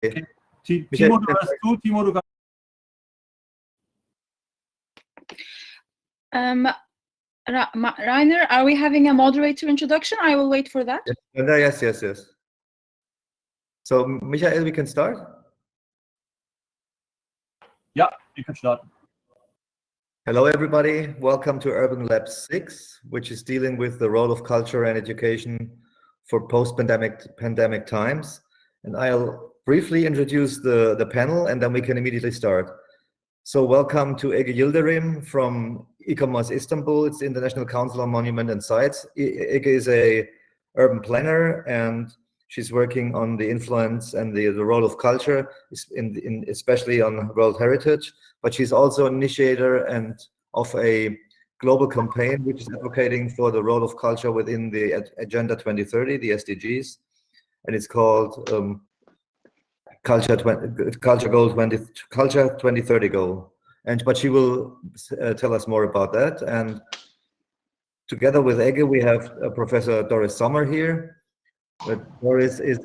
Okay. Timo, du hörst zu. Timo, du kannst. Rainer, are we having a moderator introduction? I will wait for that. Yes. So, Michael, we can start? Yeah, you can start. Hello, everybody. Welcome to Urban Lab 6, which is dealing with the role of culture and education for post-pandemic times. And I'll briefly introduce the panel, and then we can immediately start. So welcome to Ege Yildirim from ICOMOS Istanbul. It's the International Council on Monument and Sites. Ege is a urban planner, and she's working on the influence and the role of culture, especially on World Heritage. But she's also an initiator and of a global campaign which is advocating for the role of culture within the Agenda 2030, the SDGs, and it's called Culture 2030 goal. But she will tell us more about that. And together with Ege, we have Professor Doris Sommer here. Doris is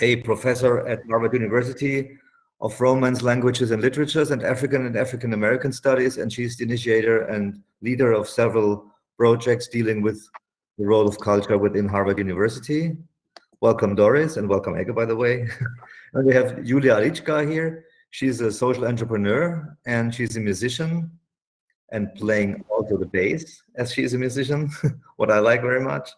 a professor at Harvard University of Romance, Languages and Literatures and African American Studies, and she's the initiator and leader of several projects dealing with the role of culture within Harvard University. Welcome, Doris, and welcome, Ege, by the way. And we have Julia Alichka here. She's a social entrepreneur, and she's a musician and playing also the bass, as she is a musician, what I like very much.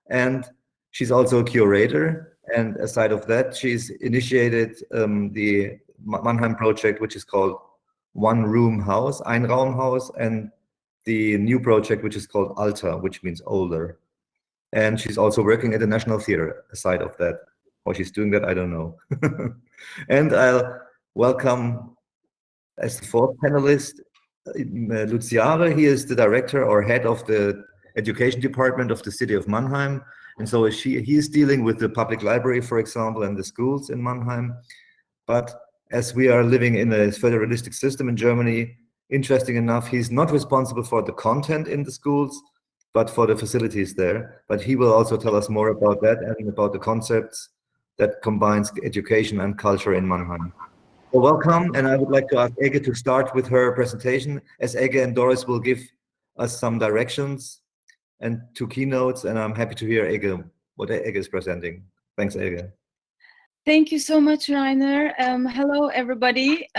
And she's also a curator. And aside of that, she's initiated the Mannheim project, which is called One Room House, Einraumhaus, and the new project, which is called Alter, which means older. And she's also working at the National Theatre aside of that. How she's doing that, I don't know. And I'll welcome, as the fourth panelist, Luciare. He is the director or head of the education department of the city of Mannheim. And so he is dealing with the public library, for example, and the schools in Mannheim. But as we are living in a federalistic system in Germany, interesting enough, he's not responsible for the content in the schools, but for the facilities there. But he will also tell us more about that and about the concepts that combines education and culture in Mannheim. So welcome, and I would like to ask Ege to start with her presentation, as Ege and Doris will give us some directions and two keynotes, and I'm happy to hear Ege, what Ege is presenting. Thanks, Ege. Thank you so much, Rainer. Hello, everybody.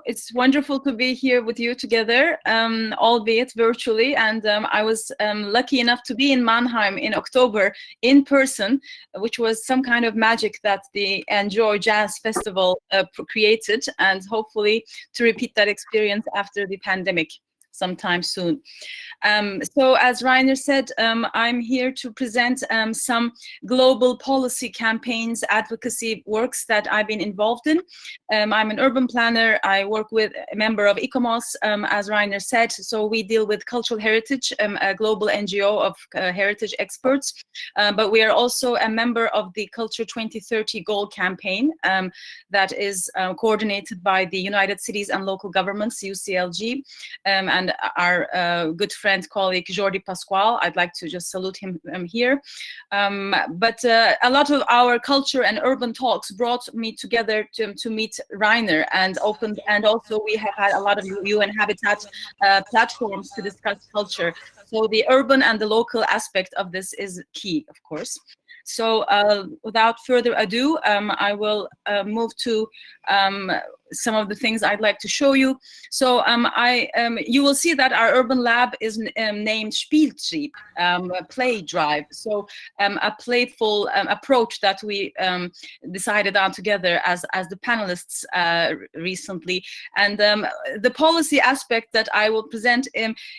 It's wonderful to be here with you together, albeit virtually. And I was lucky enough to be in Mannheim in October in person, which was some kind of magic that the Enjoy Jazz Festival created, and hopefully to repeat that experience after the pandemic sometime soon. So as Rainer said, I'm here to present some global policy campaigns, advocacy works that I've been involved in. I'm an urban planner. I work with a member of ICOMOS, as Rainer said. So we deal with cultural heritage, a global NGO of heritage experts. But we are also a member of the Culture 2030 Goal campaign that is coordinated by the United Cities and Local Governments, UCLG, and our good friend, colleague Jordi Pasquale. I'd like to just salute him here. But a lot of our culture and urban talks brought me together to meet Rainer, and also we have had a lot of UN Habitat platforms to discuss culture. So the urban and the local aspect of this is key, of course. So without further ado, I will move to some of the things I'd like to show you. So you will see that our urban lab is named Spieltrieb, play drive. So a playful approach that we decided on together as the panelists recently. And the policy aspect that I will present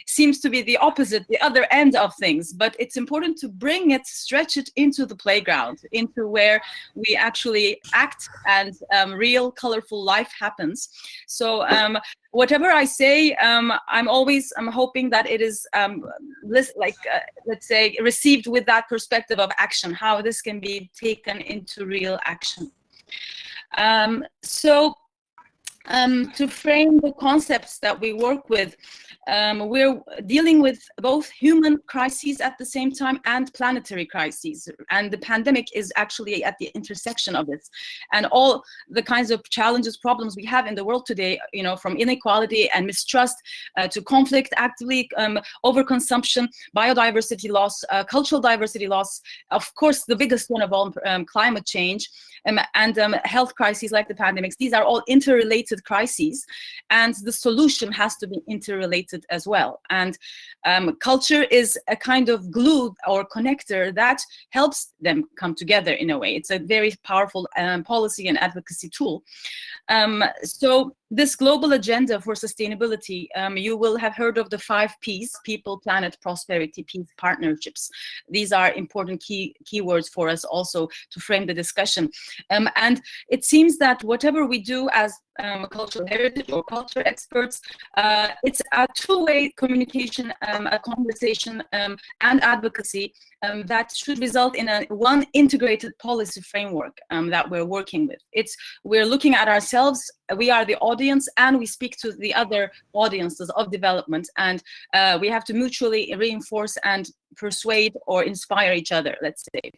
seems to be the opposite, the other end of things, but it's important to bring it, stretch it into the playground, into where we actually act and real colorful life happens. So whatever I say, I'm hoping that it is let's say received with that perspective of action, how this can be taken into real action. So to frame the concepts that we work with, we're dealing with both human crises at the same time and planetary crises. And the pandemic is actually at the intersection of this. And all the kinds of challenges, problems we have in the world today, you know, from inequality and mistrust to conflict, actively overconsumption, biodiversity loss, cultural diversity loss, of course, the biggest one of all, climate change, and health crises like the pandemics. These are all interrelated crises, and the solution has to be interrelated as well. And culture is a kind of glue or connector that helps them come together in a way. It's a very powerful policy and advocacy tool. So this global agenda for sustainability, you will have heard of the 5 Ps: people, planet, prosperity, peace, partnerships. These are important keywords for us also to frame the discussion. And it seems that whatever we do as cultural heritage or culture experts, it's a two-way communication, a conversation and advocacy that should result in one integrated policy framework that we're working with. We're looking at ourselves, we are the audience, and we speak to the other audiences of development, and we have to mutually reinforce and persuade or inspire each other, let's say.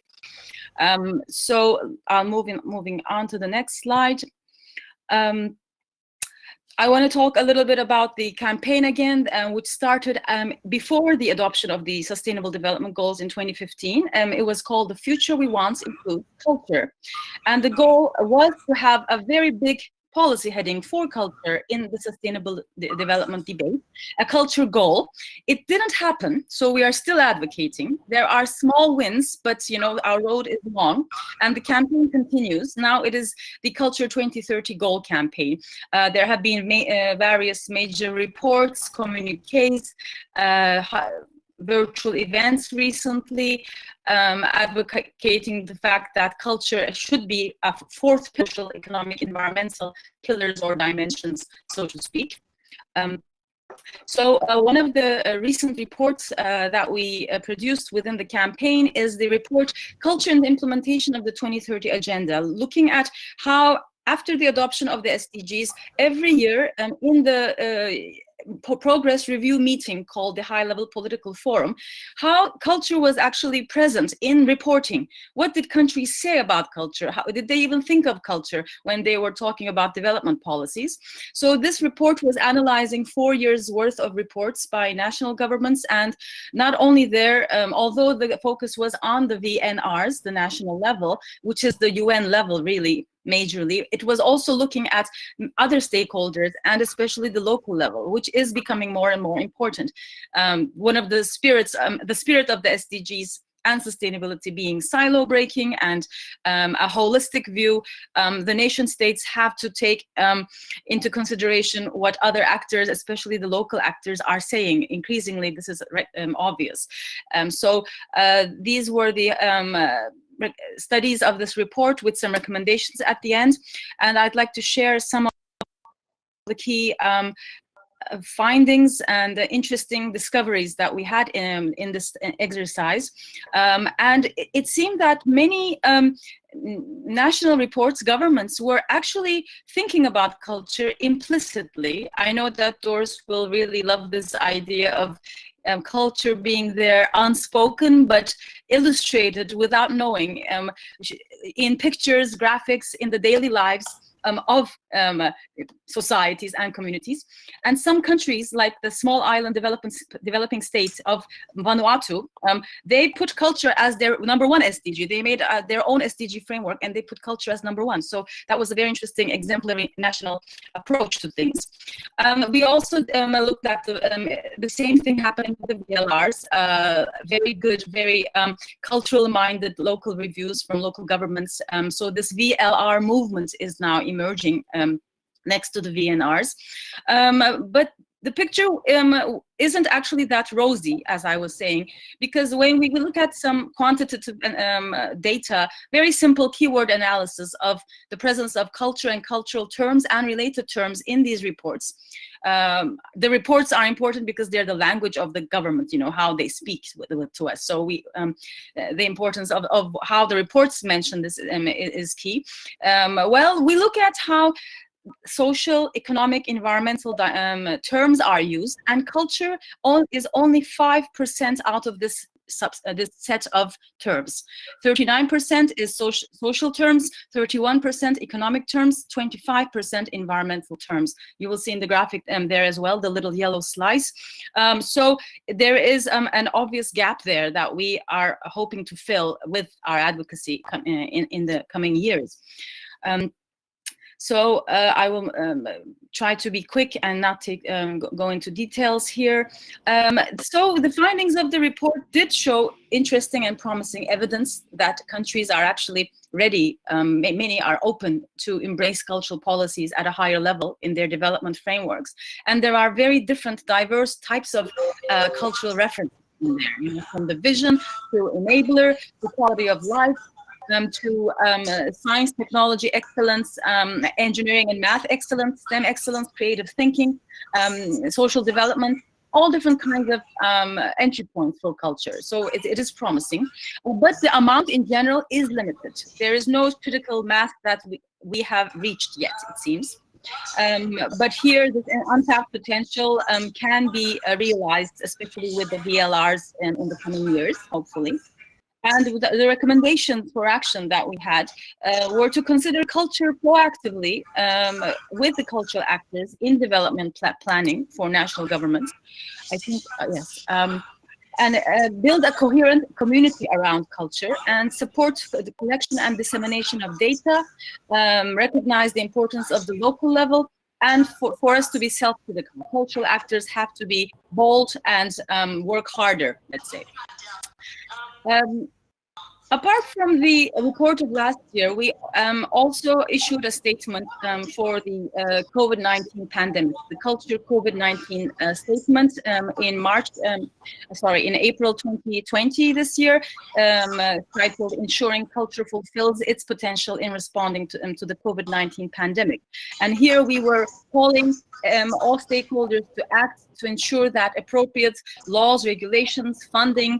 So moving on to the next slide. I want to talk a little bit about the campaign again, which started before the adoption of the Sustainable Development Goals in 2015. It was called The Future We Want Includes Culture. And the goal was to have a very big policy heading for culture in the sustainable development debate, a culture goal. It didn't happen, so we are still advocating. There are small wins, but you know, our road is long, and the campaign continues. Now it is the Culture 2030 goal campaign. There have been various major reports, communiques, virtual events recently, advocating the fact that culture should be a 4th social, economic, environmental pillars or dimensions, so to speak. So one of the recent reports that we produced within the campaign is the report Culture and the Implementation of the 2030 Agenda, looking at how after the adoption of the SDGs, every year in the progress review meeting called the High Level Political Forum, how culture was actually present in reporting. What did countries say about culture? How did they even think of culture when they were talking about development policies? So this report was analyzing 4 years worth of reports by national governments, and not only there, although the focus was on the VNRs, the national level, which is the UN level really, majorly, it was also looking at other stakeholders and especially the local level, which is becoming more and more important. One of the spirits, the spirit of the SDGs and sustainability being silo breaking and a holistic view, the nation states have to take into consideration what other actors, especially the local actors, are saying. Increasingly, this is obvious. So these were the studies of this report with some recommendations at the end, and I'd like to share some of the key findings and interesting discoveries that we had in this exercise. And it seemed that many national reports, governments were actually thinking about culture implicitly. I know that Doris will really love this idea of culture being there unspoken but illustrated without knowing, in pictures, graphics, in the daily lives of societies and communities. And some countries, like the small island developing state of Vanuatu, they put culture as their #1 SDG. They made their own SDG framework, and they put culture as #1. So that was a very interesting exemplary national approach to things. We also looked at the same thing happening with the VLRs, very good, very cultural-minded local reviews from local governments. So this VLR movement is now emerging next to the VNRs. But the picture isn't actually that rosy, as I was saying, because when we look at some quantitative data, very simple keyword analysis of the presence of culture and cultural terms and related terms in these reports. The reports are important because they're the language of the government, you know, how they speak to us. So the importance of how the reports mention this is key. Well, we look at how social, economic, environmental terms are used, and culture is only 5% out of this set of terms. 39% is social terms, 31% economic terms, 25% environmental terms. You will see in the graphic there as well, the little yellow slice. So there is an obvious gap there that we are hoping to fill with our advocacy in the coming years. So I will try to be quick and not go into details here. So the findings of the report did show interesting and promising evidence that countries are actually ready, many are open to embrace cultural policies at a higher level in their development frameworks. And there are very different, diverse types of cultural references in there, you know, from the vision to enabler, to quality of life, to science, technology excellence, engineering and math excellence, STEM excellence, creative thinking, social development, all different kinds of entry points for culture. So it is promising, but the amount in general is limited. There is no critical mass that we have reached yet, it seems. But here, this untapped potential can be realized, especially with the VLRs in the coming years, hopefully. And the recommendations for action that we had were to consider culture proactively with the cultural actors in development planning for national governments. I think, yes. And build a coherent community around culture and support the collection and dissemination of data, recognize the importance of the local level, and for us to be self-critical. Cultural actors have to be bold and work harder, let's say. Apart from the report of last year, we also issued a statement for the COVID-19 pandemic, the Culture COVID-19 statement in April 2020 this year, titled "Ensuring Culture Fulfills Its Potential in Responding to the COVID-19 Pandemic." And here we were calling all stakeholders to act to ensure that appropriate laws, regulations, funding,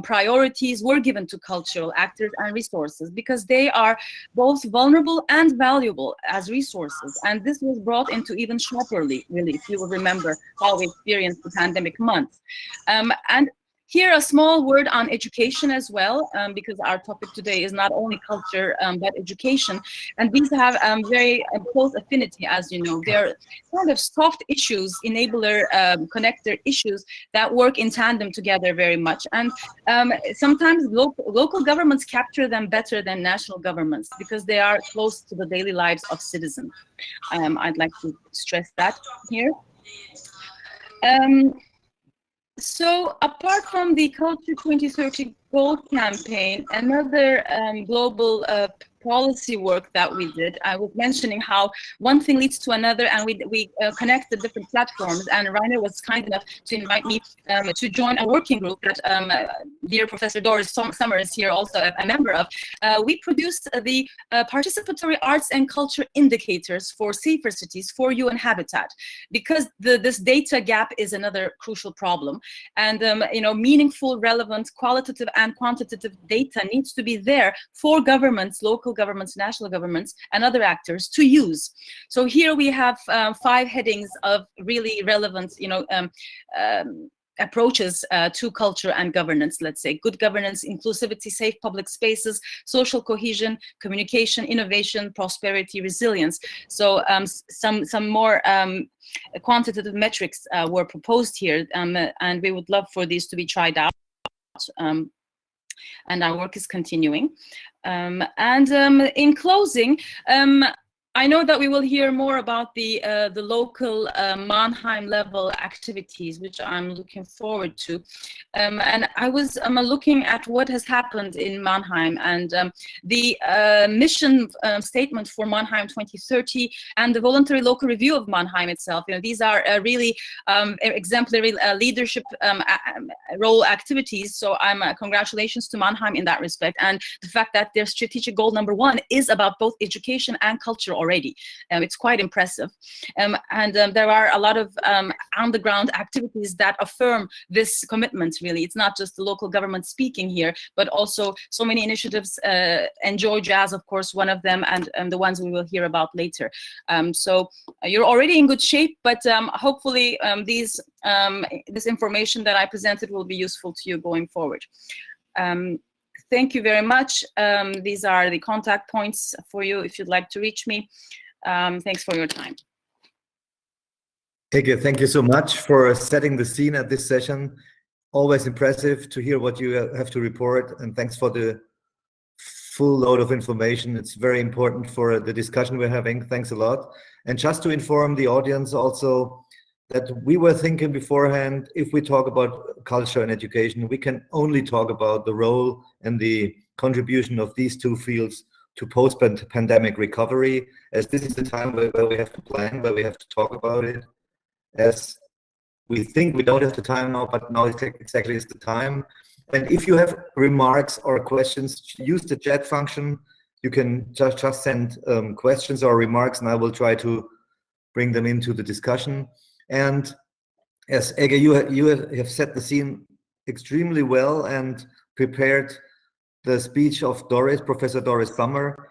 priorities were given to cultural actors and resources, because they are both vulnerable and valuable as resources. And this was brought into even sharperly, really, if you will remember how we experienced the pandemic months. And here, a small word on education as well, because our topic today is not only culture, but education. And these have very close affinity, as you know. They're kind of soft issues, enabler, connector issues that work in tandem together very much. And sometimes local governments capture them better than national governments, because they are close to the daily lives of citizens. I'd like to stress that here. So apart from the Culture 2030 Gold campaign, another global policy work that we did, I was mentioning how one thing leads to another, and we connect the different platforms, and Rainer was kind enough to invite me to join a working group that dear Professor Doris Sommer is here also a member of. We produced the participatory arts and culture indicators for safer cities for UN Habitat, because this data gap is another crucial problem, and you know, meaningful, relevant, qualitative and quantitative data needs to be there for governments, local governments, national governments, and other actors to use. So here we have 5 headings of really relevant, you know, approaches to culture and governance. Let's say good governance, inclusivity, safe public spaces, social cohesion, communication, innovation, prosperity, resilience. So some more quantitative metrics were proposed here, and we would love for these to be tried out. And our work is continuing. In closing, I know that we will hear more about the local Mannheim level activities, which I'm looking forward to. And I was looking at what has happened in Mannheim, and the mission statement for Mannheim 2030 and the voluntary local review of Mannheim itself. You know, these are really exemplary leadership role activities. So congratulations to Mannheim in that respect, and the fact that their strategic goal #1 is about both education and culture already. It's quite impressive. And there are a lot of on-the-ground activities that affirm this commitment, really. It's not just the local government speaking here, but also so many initiatives. Enjoy Jazz, of course, one of them, and the ones we will hear about later. So you're already in good shape, but hopefully this information that I presented will be useful to you going forward. Thank you very much. These are the contact points for you if you'd like to reach me. Thanks for your time. Ege, thank you so much for setting the scene at this session. Always impressive to hear what you have to report, and thanks for the full load of information. It's very important for the discussion we're having. Thanks a lot. And just to inform the audience also that we were thinking beforehand, if we talk about culture and education, we can only talk about the role and the contribution of these two fields to post-pandemic recovery, as this is the time where we have to plan, where we have to talk about it. As we think we don't have the time now, but now exactly is the time. And if you have remarks or questions, use the chat function. You can just send questions or remarks, and I will try to bring them into the discussion. And yes, Ege, you have set the scene extremely well and prepared the speech of Doris, Professor Doris Sommer,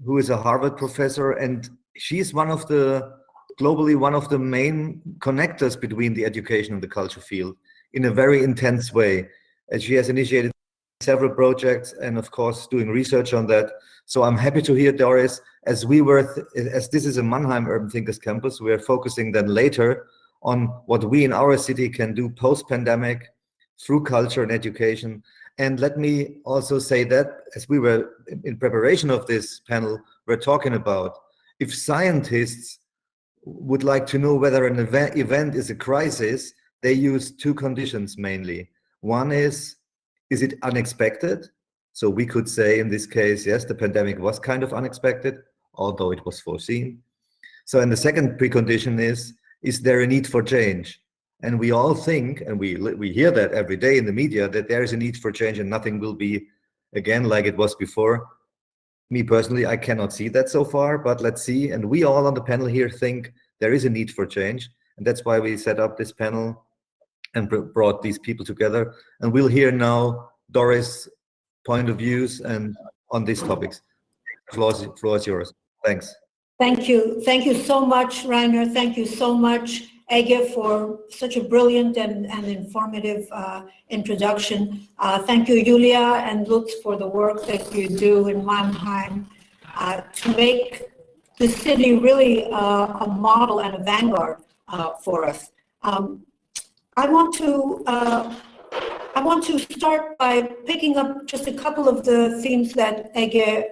who is a Harvard professor, and she's globally one of the main connectors between the education and the culture field in a very intense way. And she has initiated several projects and of course doing research on that. So I'm happy to hear, Doris, as this is a Mannheim Urban Thinkers Campus, we are focusing then later on what we in our city can do post-pandemic through culture and education. And let me also say that as we were in preparation of this panel, we're talking about if scientists would like to know whether an event is a crisis, they use two conditions mainly. One is it unexpected? So we could say in this case, yes, the pandemic was kind of unexpected, although it was foreseen. So, and the second precondition is there a need for change? And we all think, and we hear that every day in the media, that there is a need for change and nothing will be again like it was before. Me personally, I cannot see that so far, but let's see. And we all on the panel here think there is a need for change. And that's why we set up this panel and brought these people together. And we'll hear now Doris' point of views and on these topics. The floor is yours. Thanks. Thank you. Thank you so much, Rainer. Thank you so much, Ege, for such a brilliant and informative introduction. Thank you, Julia and Lutz, for the work that you do in Mannheim to make the city really a model and a vanguard for us. I want to start by picking up just a couple of the themes that Ege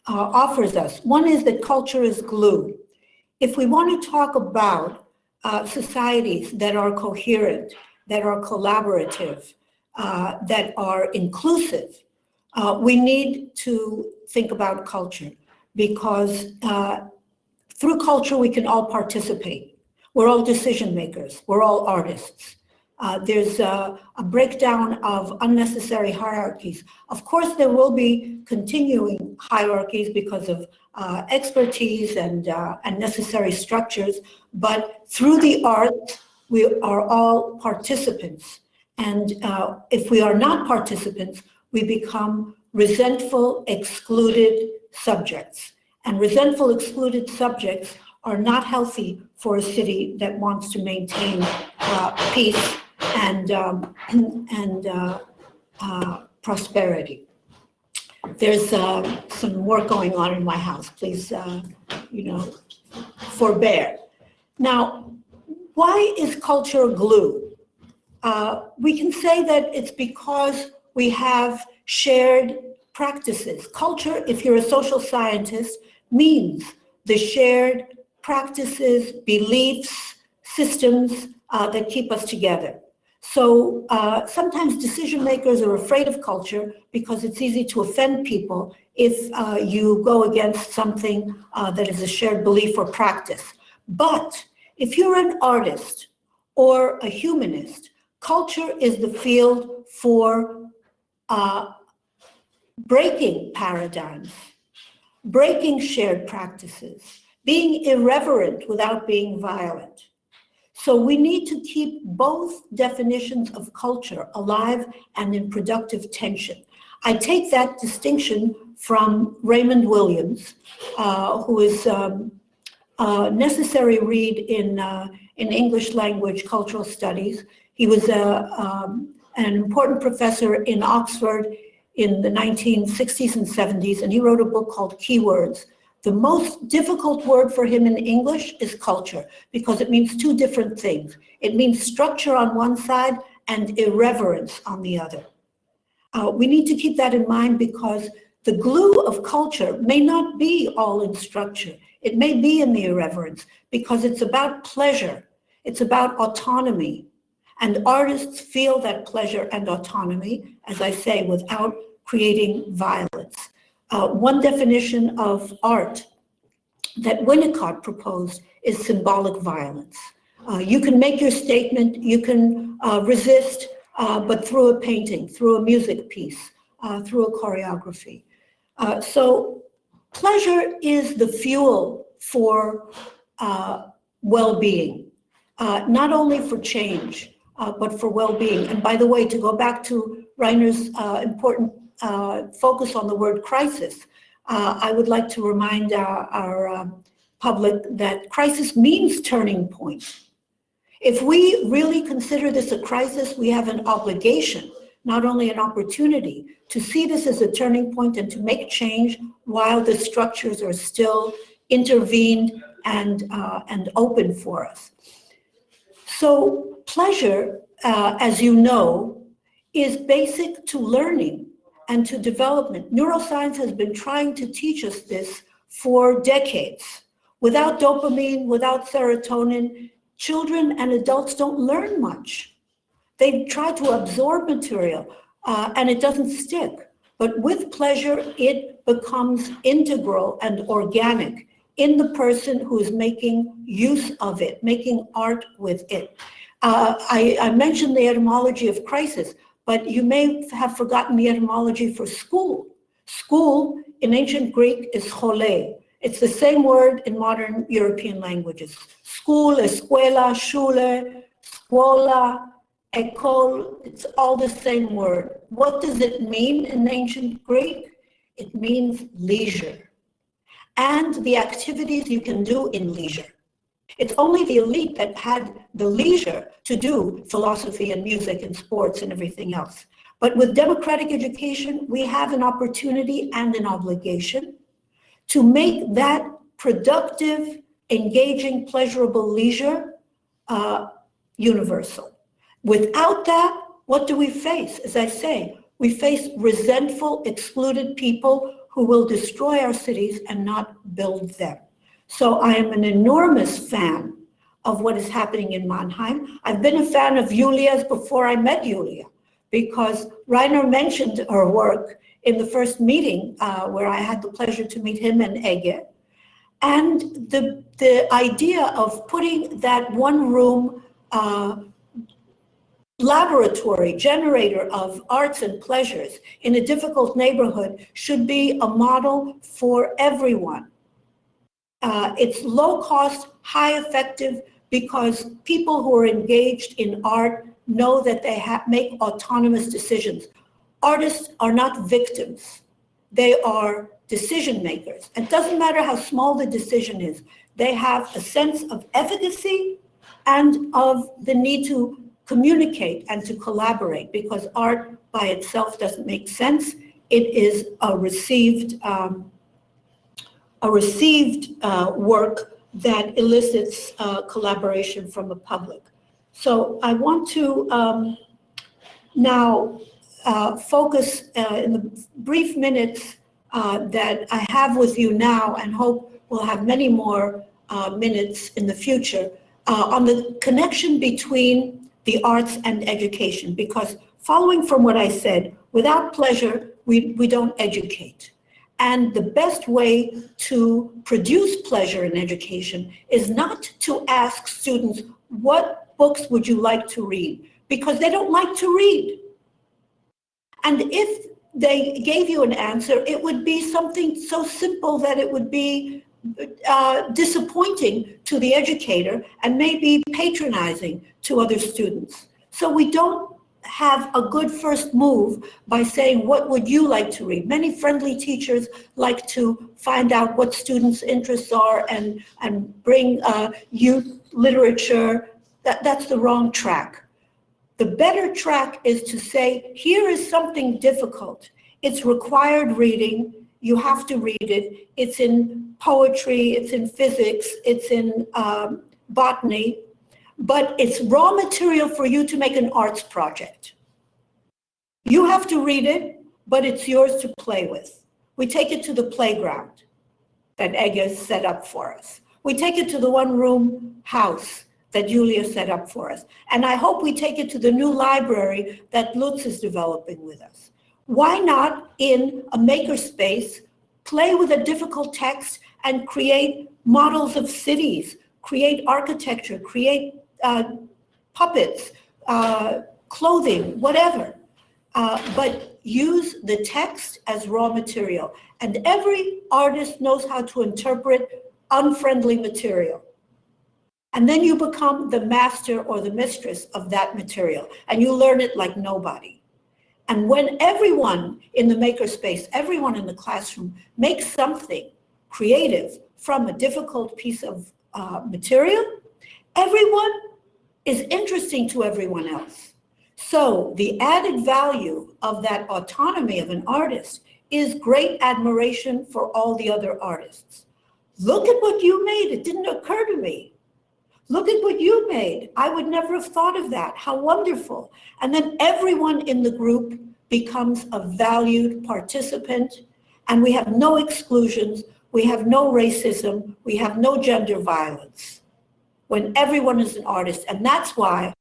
offers us. One is that culture is glue. If we want to talk about societies that are coherent, that are collaborative, that are inclusive, we need to think about culture, because through culture we can all participate. We're all decision makers. We're all artists. There's a breakdown of unnecessary hierarchies. Of course, there will be continuing hierarchies because of expertise and necessary structures, but through the arts, we are all participants. And if we are not participants, we become resentful, excluded subjects. And resentful, excluded subjects are not healthy for a city that wants to maintain peace and prosperity. There's some work going on in my house. Please, forbear. Now, why is culture glue? We can say that it's because we have shared practices. Culture, if you're a social scientist, means the shared practices, beliefs, systems that keep us together. So sometimes decision makers are afraid of culture because it's easy to offend people if you go against something that is a shared belief or practice. But if you're an artist or a humanist, culture is the field for breaking paradigms, breaking shared practices, being irreverent without being violent. So we need to keep both definitions of culture alive and in productive tension. I take that distinction from Raymond Williams, who is a necessary read in English language cultural studies. He was an important professor in Oxford in the 1960s and 70s, and he wrote a book called Keywords. The most difficult word for him in English is culture, because it means two different things. It means structure on one side and irreverence on the other. We need to keep that in mind, because the glue of culture may not be all in structure. It may be in the irreverence, because it's about pleasure. It's about autonomy. And artists feel that pleasure and autonomy, as I say, without creating violence. One definition of art that Winnicott proposed is symbolic violence. You can make your statement, you can resist, but through a painting, through a music piece, through a choreography. So pleasure is the fuel for well-being, not only for change, but for well-being. And by the way, to go back to Reiner's important focus on the word crisis, I would like to remind our public that crisis means turning point. If we really consider this a crisis, we have an obligation, not only an opportunity, to see this as a turning point and to make change while the structures are still intervened and open for us. So pleasure, as you know, is basic to learning and to development. Neuroscience has been trying to teach us this for decades. Without dopamine, without serotonin, children and adults don't learn much. They try to absorb material and it doesn't stick. But with pleasure, it becomes integral and organic in the person who is making use of it, making art with it. I mentioned the etymology of crisis, but you may have forgotten the etymology for school. School in ancient Greek is schole. It's the same word in modern European languages. School, escuela, schule, scuola, école, it's all the same word. What does it mean in ancient Greek? It means leisure and the activities you can do in leisure. It's only the elite that had the leisure to do philosophy and music and sports and everything else. But with democratic education, we have an opportunity and an obligation to make that productive, engaging, pleasurable leisure universal. Without that, what do we face? As I say, we face resentful, excluded people who will destroy our cities and not build them. So I am an enormous fan of what is happening in Mannheim. I've been a fan of Julia's before I met Julia, because Reiner mentioned her work in the first meeting where I had the pleasure to meet him and Ege. And the idea of putting that one room laboratory, generator of arts and pleasures in a difficult neighborhood should be a model for everyone. It's low cost, high effective, because people who are engaged in art know that they make autonomous decisions. Artists are not victims. They are decision makers. It doesn't matter how small the decision is. They have a sense of efficacy and of the need to communicate and to collaborate, because art by itself doesn't make sense. It is a received work that elicits collaboration from the public. So I want to now focus in the brief minutes that I have with you now, and hope we'll have many more minutes in the future, on the connection between the arts and education. Because following from what I said, without pleasure, we don't educate. And the best way to produce pleasure in education is not to ask students, what books would you like to read? Because they don't like to read. And if they gave you an answer, it would be something so simple that it would be disappointing to the educator and maybe patronizing to other students. So we don't have a good first move by saying, what would you like to read? Many friendly teachers like to find out what students' interests are and bring youth literature. That's the wrong track. The better track is to say, here is something difficult. It's required reading. You have to read it. It's in poetry, it's in physics, it's in botany, but it's raw material for you to make an arts project. You have to read it, but it's yours to play with. We take it to the playground that Ege set up for us. We take it to the one-room house that Julia set up for us. And I hope we take it to the new library that Lutz is developing with us. Why not, in a makerspace, play with a difficult text and create models of cities, create architecture, create puppets, clothing, whatever. But use the text as raw material. And every artist knows how to interpret unfriendly material. And then you become the master or the mistress of that material, and you learn it like nobody. And when everyone in the makerspace, everyone in the classroom makes something creative from a difficult piece of material, everyone is interesting to everyone else. So the added value of that autonomy of an artist is great admiration for all the other artists. Look at what you made. It didn't occur to me. Look at what you made. I would never have thought of that. How wonderful. And then everyone in the group becomes a valued participant, and we have no exclusions, we have no racism, we have no gender violence when everyone is an artist. And that's why,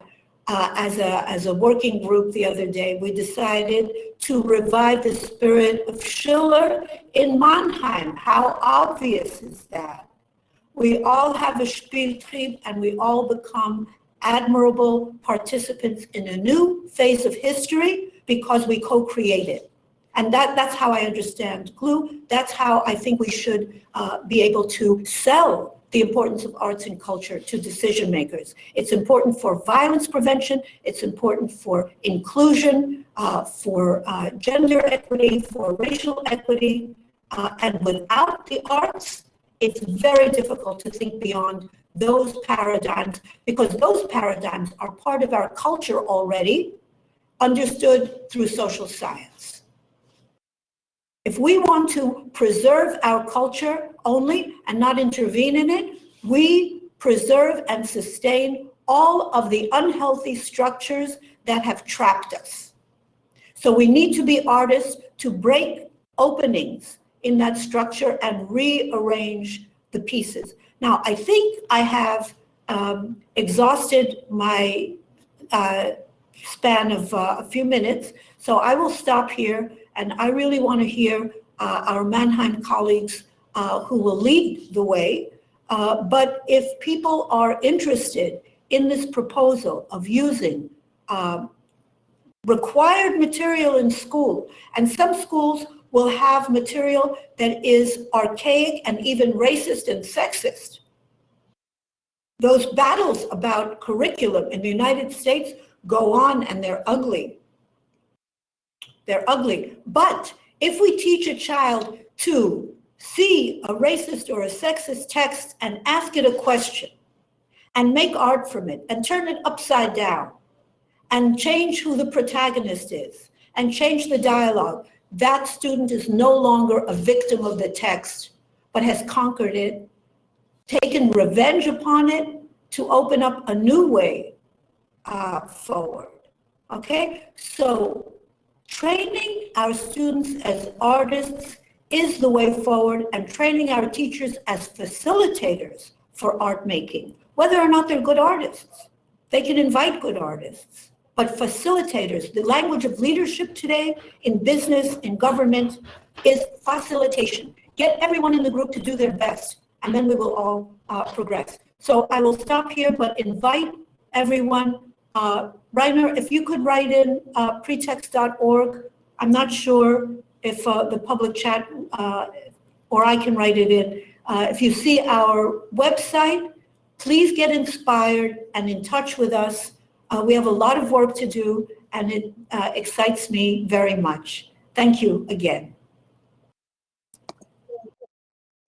as a working group the other day, we decided to revive the spirit of Schiller in Mannheim. How obvious is that? We all have a Spieltrieb, and we all become admirable participants in a new phase of history because we co-create it. And that's how I understand GLUE. That's how I think we should be able to sell the importance of arts and culture to decision makers. It's important for violence prevention. It's important for inclusion, for gender equity, for racial equity. And without the arts, it's very difficult to think beyond those paradigms, because those paradigms are part of our culture already, understood through social science. If we want to preserve our culture only and not intervene in it, we preserve and sustain all of the unhealthy structures that have trapped us. So we need to be artists to break openings in that structure and rearrange the pieces. Now, I think I have exhausted my span of a few minutes, so I will stop here, and I really want to hear our Mannheim colleagues who will lead the way. But if people are interested in this proposal of using required material in school, and some schools will have material that is archaic and even racist and sexist. Those battles about curriculum in the United States go on, and they're ugly. They're ugly. But if we teach a child to see a racist or a sexist text and ask it a question and make art from it and turn it upside down and change who the protagonist is and change the dialogue, that student is no longer a victim of the text, but has conquered it, taken revenge upon it to open up a new way forward. Okay? So training our students as artists is the way forward, and training our teachers as facilitators for art making, whether or not they're good artists. They can invite good artists. But facilitators, the language of leadership today in business, in government, is facilitation. Get everyone in the group to do their best, and then we will all progress. So I will stop here, but invite everyone. Rainer, if you could write in pretext.org I'm not sure if the public chat, or I can write it in. If you see our website, please get inspired and in touch with us. We have a lot of work to do, and it excites me very much. Thank you again.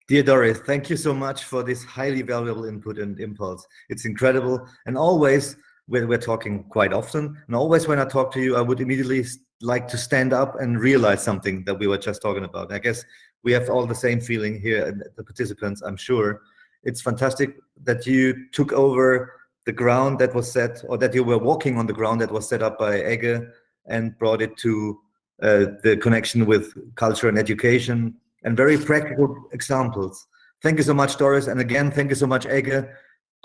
Dear Doris, thank you so much for this highly valuable input and impulse. It's incredible. And always, we're talking quite often, and always when I talk to you, I would immediately like to stand up and realize something that we were just talking about. I guess we have all the same feeling here, and the participants, I'm sure. It's fantastic that you took over the ground that was set, or that you were walking on the ground that was set up by Ege, and brought it to the connection with culture and education, and very practical examples. Thank you so much, Doris, and again, thank you so much, Ege,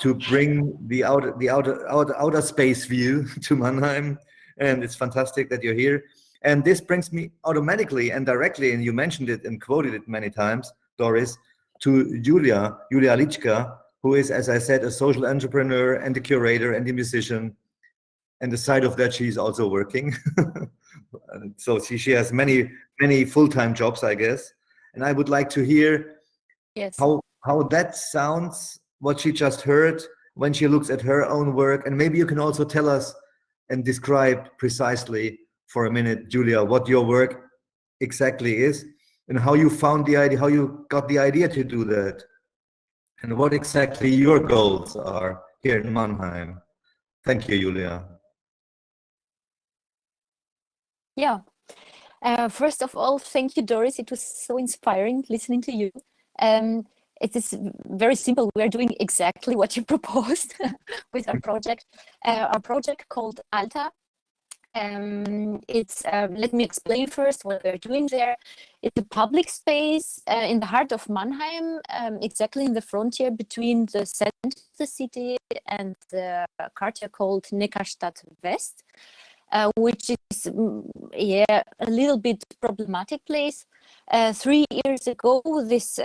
to bring the outer space view to Mannheim, and it's fantastic that you're here. And this brings me automatically and directly, and you mentioned it and quoted it many times, Doris, to Julia Lichka, who is, as I said, a social entrepreneur and a curator and a musician. And aside of that, she's also working. So she has many full-time jobs, I guess. And I would like to hear how that sounds, what she just heard, when she looks at her own work. And maybe you can also tell us and describe precisely for a minute, Julia, what your work exactly is, and how you found the idea, how you got the idea to do that, and what exactly your goals are here in Mannheim. Thank you, Julia. Yeah. First of all, thank you, Doris. It was so inspiring listening to you. It is very simple. We are doing exactly what you proposed with our project. Our project called Alta. Let me explain first what we're doing there. It's a public space in the heart of Mannheim, exactly in the frontier between the center of the city and the quarter called Neckarstadt West, which is a little bit problematic place. 3 years ago, this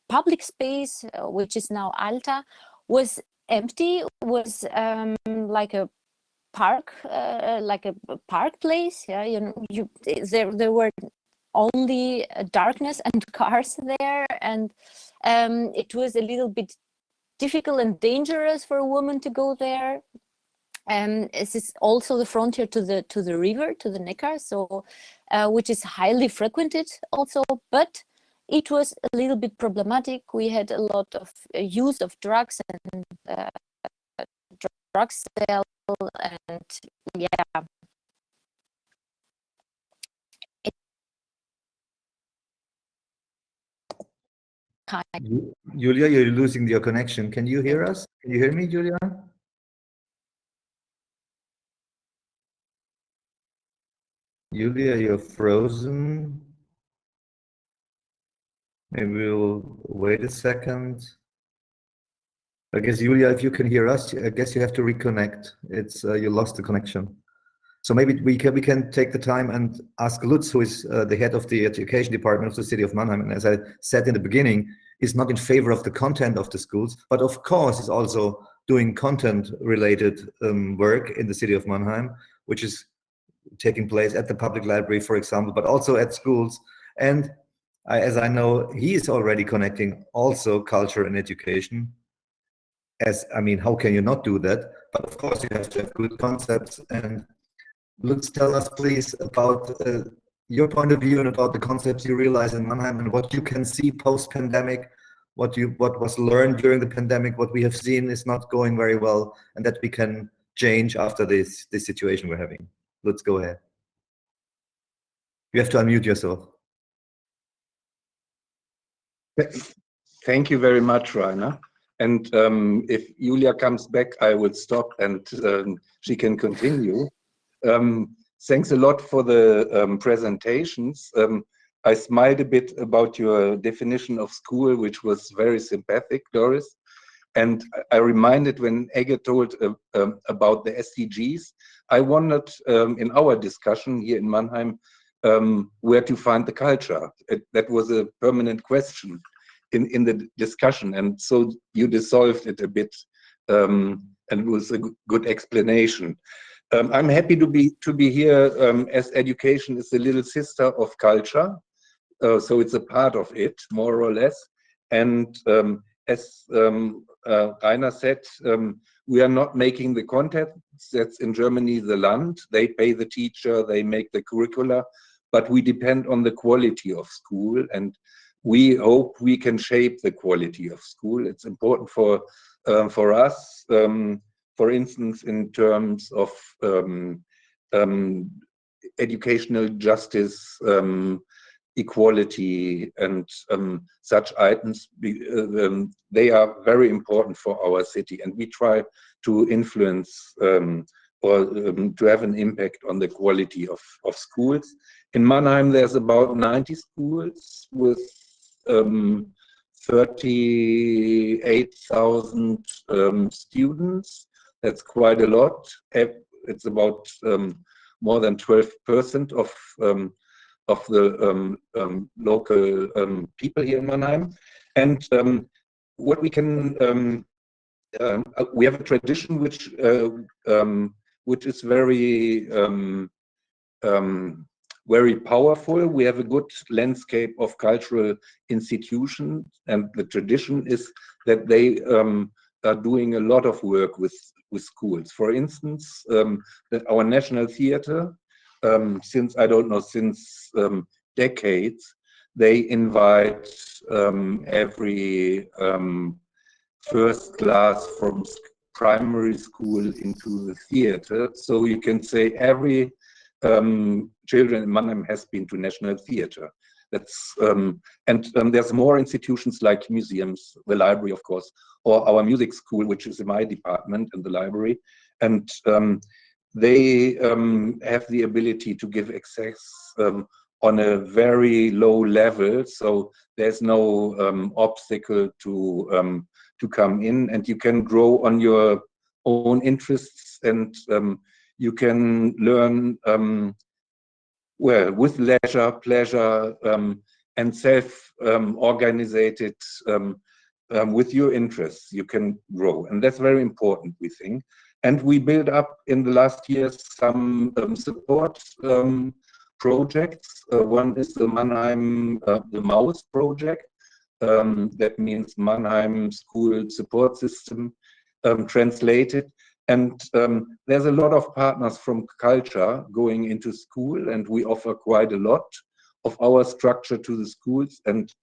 public space, which is now Alta, was empty. Was like a park place. Yeah, there were only darkness and cars there, and it was a little bit difficult and dangerous for a woman to go there. This is also the frontier to the river, to the Neckar, so which is highly frequented also, but it was a little bit problematic. We had a lot of use of drugs and drug sale, and yeah. Julia, you're losing your connection. Can you hear us? Can you hear me, Julia? Julia, you're frozen. Maybe we'll wait a second. I guess, Julia, if you can hear us, I guess you have to reconnect. It's you lost the connection. So maybe we can take the time and ask Lutz, who is the head of the education department of the city of Mannheim, and as I said in the beginning, is not in favor of the content of the schools, but of course is also doing content-related work in the city of Mannheim, which is taking place at the public library, for example, but also at schools. And as I know, he is already connecting also culture and education. I mean, how can you not do that? But of course, you have to have good concepts. And let's tell us, please, about your point of view and about the concepts you realize in Mannheim and what you can see post-pandemic, what was learned during the pandemic, what we have seen is not going very well, and that we can change after this situation we're having. Let's go ahead. You have to unmute yourself. Thank you very much, Rainer. And if Julia comes back, I will stop and she can continue. Thanks a lot for the presentations. I smiled a bit about your definition of school, which was very sympathetic, Doris. And I reminded when Ege told about the SDGs, I wondered in our discussion here in Mannheim where to find the culture. That was a permanent question in the discussion, and so you dissolved it a bit, and it was a good explanation. I'm happy to be here, as education is the little sister of culture, so it's a part of it, more or less. And as Rainer said, we are not making the content. That's in Germany the Land. They pay the teacher, they make the curricula, but we depend on the quality of school, and we hope we can shape the quality of school. It's important for us, for instance, in terms of educational justice, equality, and such items. They are very important for our city, and we try to influence or to have an impact on the quality of schools. In Mannheim, there's about 90 schools with 38,000 students. That's quite a lot. It's about more than 12% of the local people here in Mannheim. And what we can, we have a tradition which is very very powerful. We have a good landscape of cultural institutions, and the tradition is that they are doing a lot of work with schools. For instance, that our National Theatre, since, I don't know, since decades, they invite every first class from primary school into the theater. So you can say every children in Mannheim has been to National Theatre. That's and there's more institutions like museums, the library, of course, or our music school, which is in my department, and the library, and they have the ability to give access on a very low level, so there's no obstacle to come in, and you can grow on your own interests, and you can learn well, with leisure, pleasure, and self-organized with your interests. You can grow, and that's very important, we think. And we built up in the last years some support projects. One is the Mannheim, the MAUS project. That means Mannheim School Support System, translated. And there's a lot of partners from culture going into school, and we offer quite a lot of our structure to the schools. And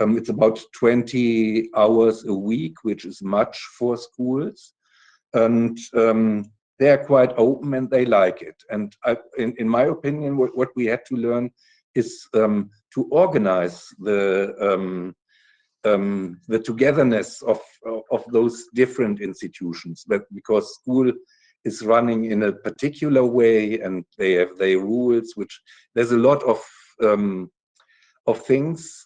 it's about 20 hours a week, which is much for schools. And they are quite open, and they like it. And in my opinion, what we had to learn is to organize the togetherness of those different institutions, but because school is running in a particular way, and they have their rules, which there's a lot of things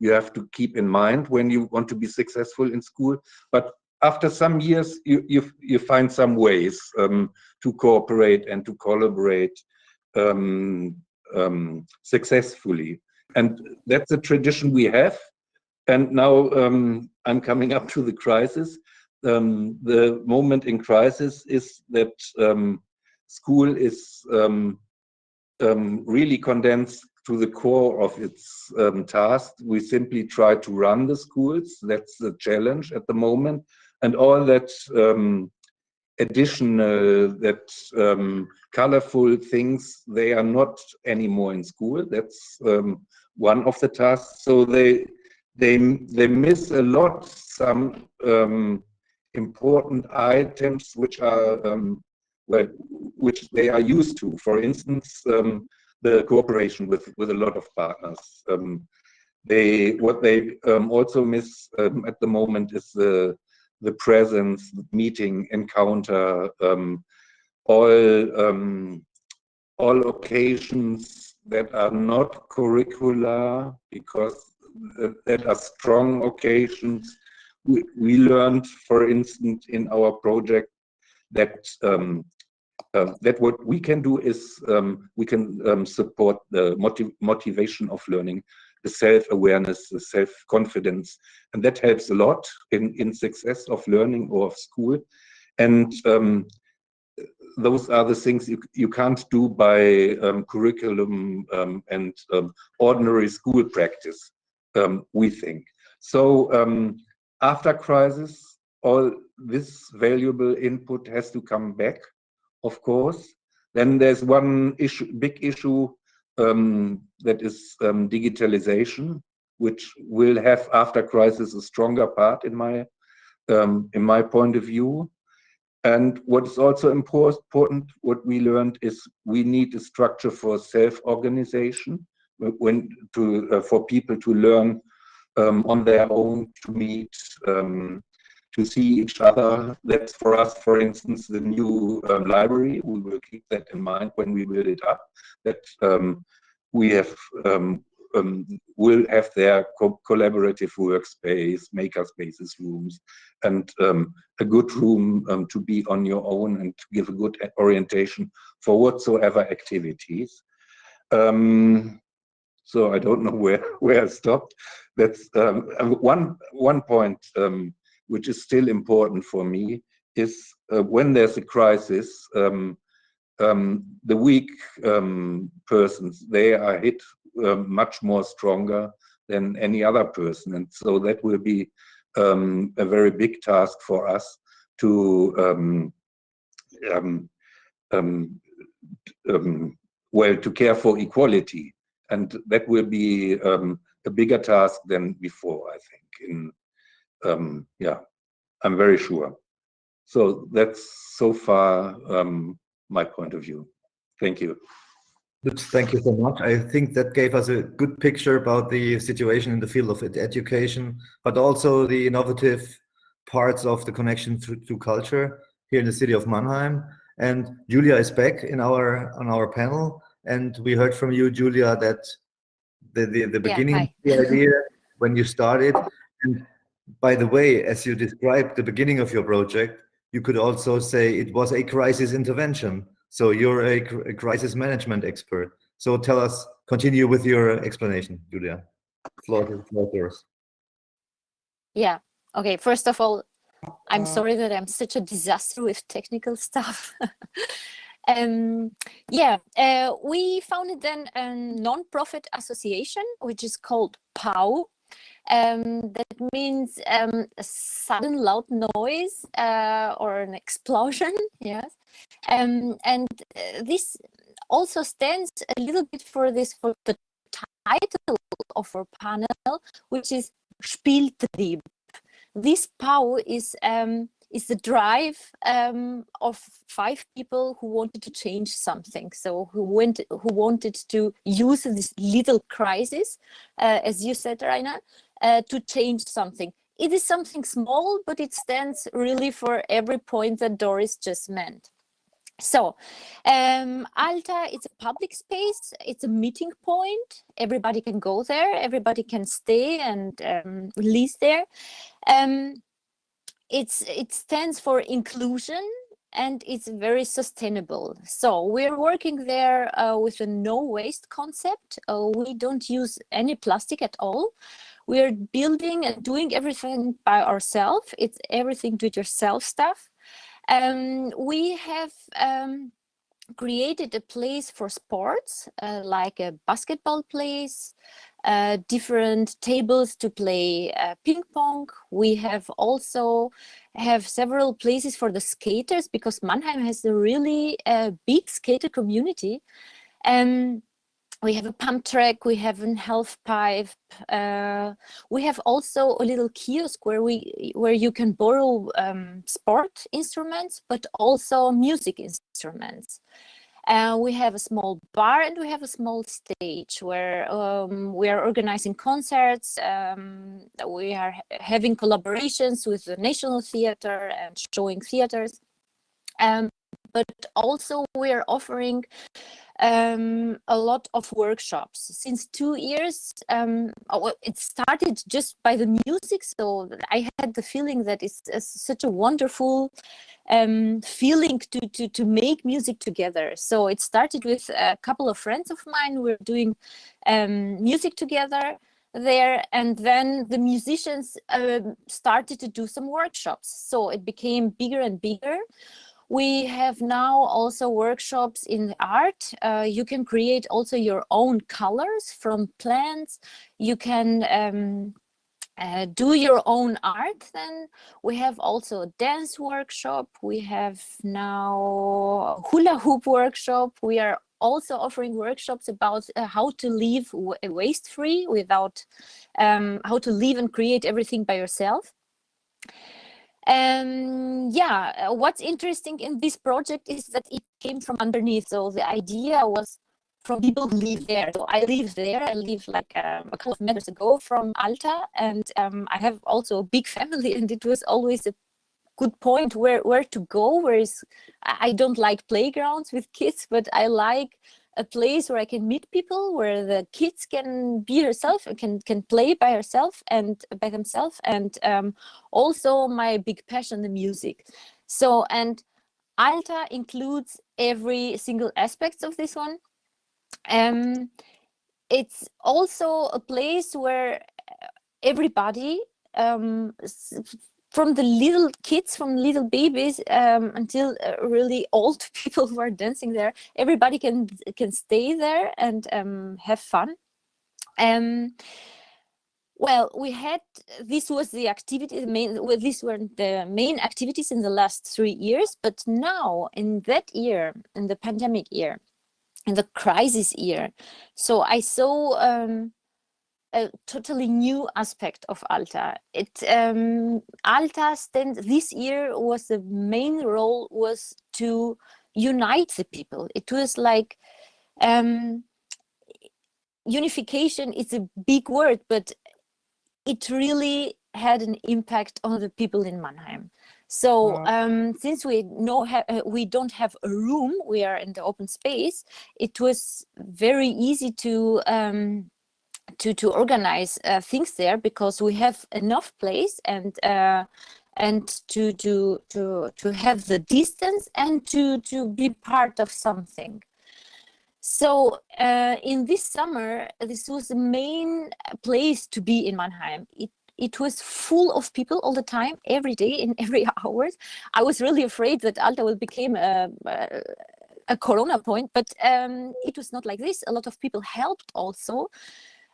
you have to keep in mind when you want to be successful in school. But after some years, you find some ways to cooperate and to collaborate successfully. And that's a tradition we have. And now I'm coming up to the crisis. The moment in crisis is that school is really condensed to the core of its task. We simply try to run the schools. That's the challenge at the moment. And all that additional, that colorful things, they are not anymore in school. That's one of the tasks. So they miss a lot, some important items which are well, which they are used to. For instance, the cooperation with a lot of partners. What they also miss at the moment is the presence, meeting, encounter, all occasions that are not curricular, because that are strong occasions. We learned, for instance, in our project that that what we can do is we can support the motivation of learning, the self-awareness, the self-confidence, and that helps a lot in success of learning or of school. And those are the things you can't do by curriculum and ordinary school practice, we think. So after crisis, all this valuable input has to come back, of course. Then there's one issue, big issue, that is digitalization, which will have after crisis a stronger part in my point of view. And what is also important, what we learned is we need a structure for self-organization for people to learn on their own, to meet, to see each other. That's for us, for instance, the new library. We will keep that in mind when we build it up, that we have will have their collaborative workspace, maker spaces, rooms, and a good room to be on your own and to give a good orientation for whatsoever activities. So I don't know where I stopped. That's one point which is still important for me is when there's a crisis, the weak persons, they are hit much more stronger than any other person, and so that will be a very big task for us to well, to care for equality, and that will be a bigger task than before, I think. Yeah, I'm very sure. So that's so far my point of view. Thank you. Thank you so much. I think that gave us a good picture about the situation in the field of education, but also the innovative parts of the connection to culture here in the city of Mannheim. And Julia is back on our panel, and we heard from you, Julia, that the beginning of the idea when you started. And by the way, as you described the beginning of your project, you could also say it was a crisis intervention. So you're a crisis management expert. So tell us, continue with your explanation, Julia. Floor yours. Yeah. Okay. First of all, I'm sorry that I'm such a disaster with technical stuff. Yeah, we founded then a non-profit association, which is called POW. That means a sudden loud noise or an explosion. Yes. And this also stands a little bit for the title of our panel, which is Spieltrieb. This POW is the drive of 5 people who wanted to change something. So who wanted to use this little crisis, as you said, Rainer, to change something. It is something small, but it stands really for every point that Doris just meant. So Alta is a public space. It's a meeting point. Everybody can go there. Everybody can stay and release there. It stands for inclusion, and it's very sustainable. So we're working there with a no waste concept. We don't use any plastic at all. We're building and doing everything by ourselves. It's everything do-it-yourself stuff. We have created a place for sports, like a basketball place, different tables to play ping pong. We have also several places for the skaters, because Mannheim has a really big skater community. We have a pump track, we have a half pipe. We have also a little kiosk where you can borrow sport instruments, but also music instruments. We have a small bar, and we have a small stage where we are organizing concerts. We are having collaborations with the National Theatre and showing theaters. But also we are offering a lot of workshops. Since 2 years, it started just by the music, so I had the feeling that it's such a wonderful feeling to make music together. So it started with a couple of friends of mine. We're doing music together there, and then the musicians started to do some workshops, so it became bigger and bigger. We have now also workshops in art. You can create also your own colors from plants. You can do your own art. Then we have also a dance workshop. We have now a hula hoop workshop. We are also offering workshops about how to live waste-free, without how to live and create everything by yourself. Yeah, what's interesting in this project is that it came from underneath. So the idea was from people who live there. So I live there. I live like a couple of meters ago from Alta, and I have also a big family, and it was always a good point where to go. I don't like playgrounds with kids, but I like a place where I can meet people, where the kids can be herself and can play by herself and by themselves, and also my big passion, the music. So, and Alta includes every single aspect of this one. It's also a place where everybody, from the little kids, from little babies until really old people who are dancing there, everybody can stay there and have fun. Well, this was the activity, these were the main activities in the last 3 years, but now in that year, in the pandemic year, in the crisis year, so I saw a totally new aspect of Alta. Alta this year was the main role was to unite the people. It was like unification is a big word, but it really had an impact on the people in Mannheim. So since we don't have a room, we are in the open space, it was very easy to organize things there, because we have enough place and to have the distance and to be part of something. So in this summer, this was the main place to be in Mannheim. It was full of people all the time, every day, in every hour. I was really afraid that Alta will become a corona point, but it was not like this. A lot of people helped also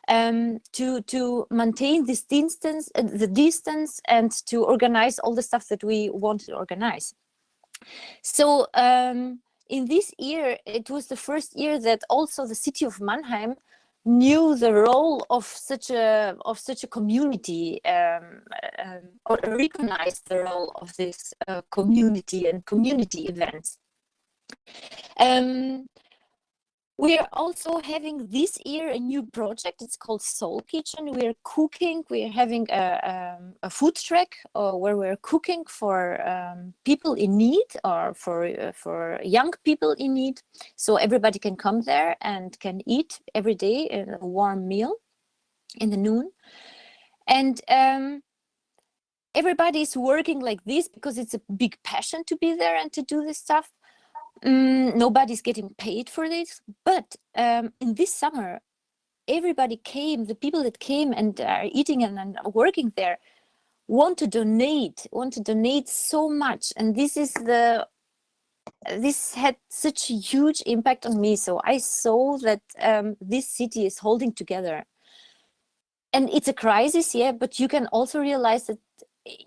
to maintain this distance, the distance, and to organize all the stuff that we want to organize. So in this year, it was the first year that also the city of Mannheim knew the role of such a community, or recognized the role of this community and community events. We are also having this year a new project. It's called Soul Kitchen. We are cooking. We are having a food truck where we're cooking for people in need, or for young people in need. So everybody can come there and can eat every day a warm meal in the noon. And everybody is working like this because it's a big passion to be there and to do this stuff. Nobody's getting paid for this, but in this summer, everybody came. The people that came and are eating and working there want to donate so much, and this had such a huge impact on me. So I saw that this city is holding together, and it's a crisis, yeah. But you can also realize that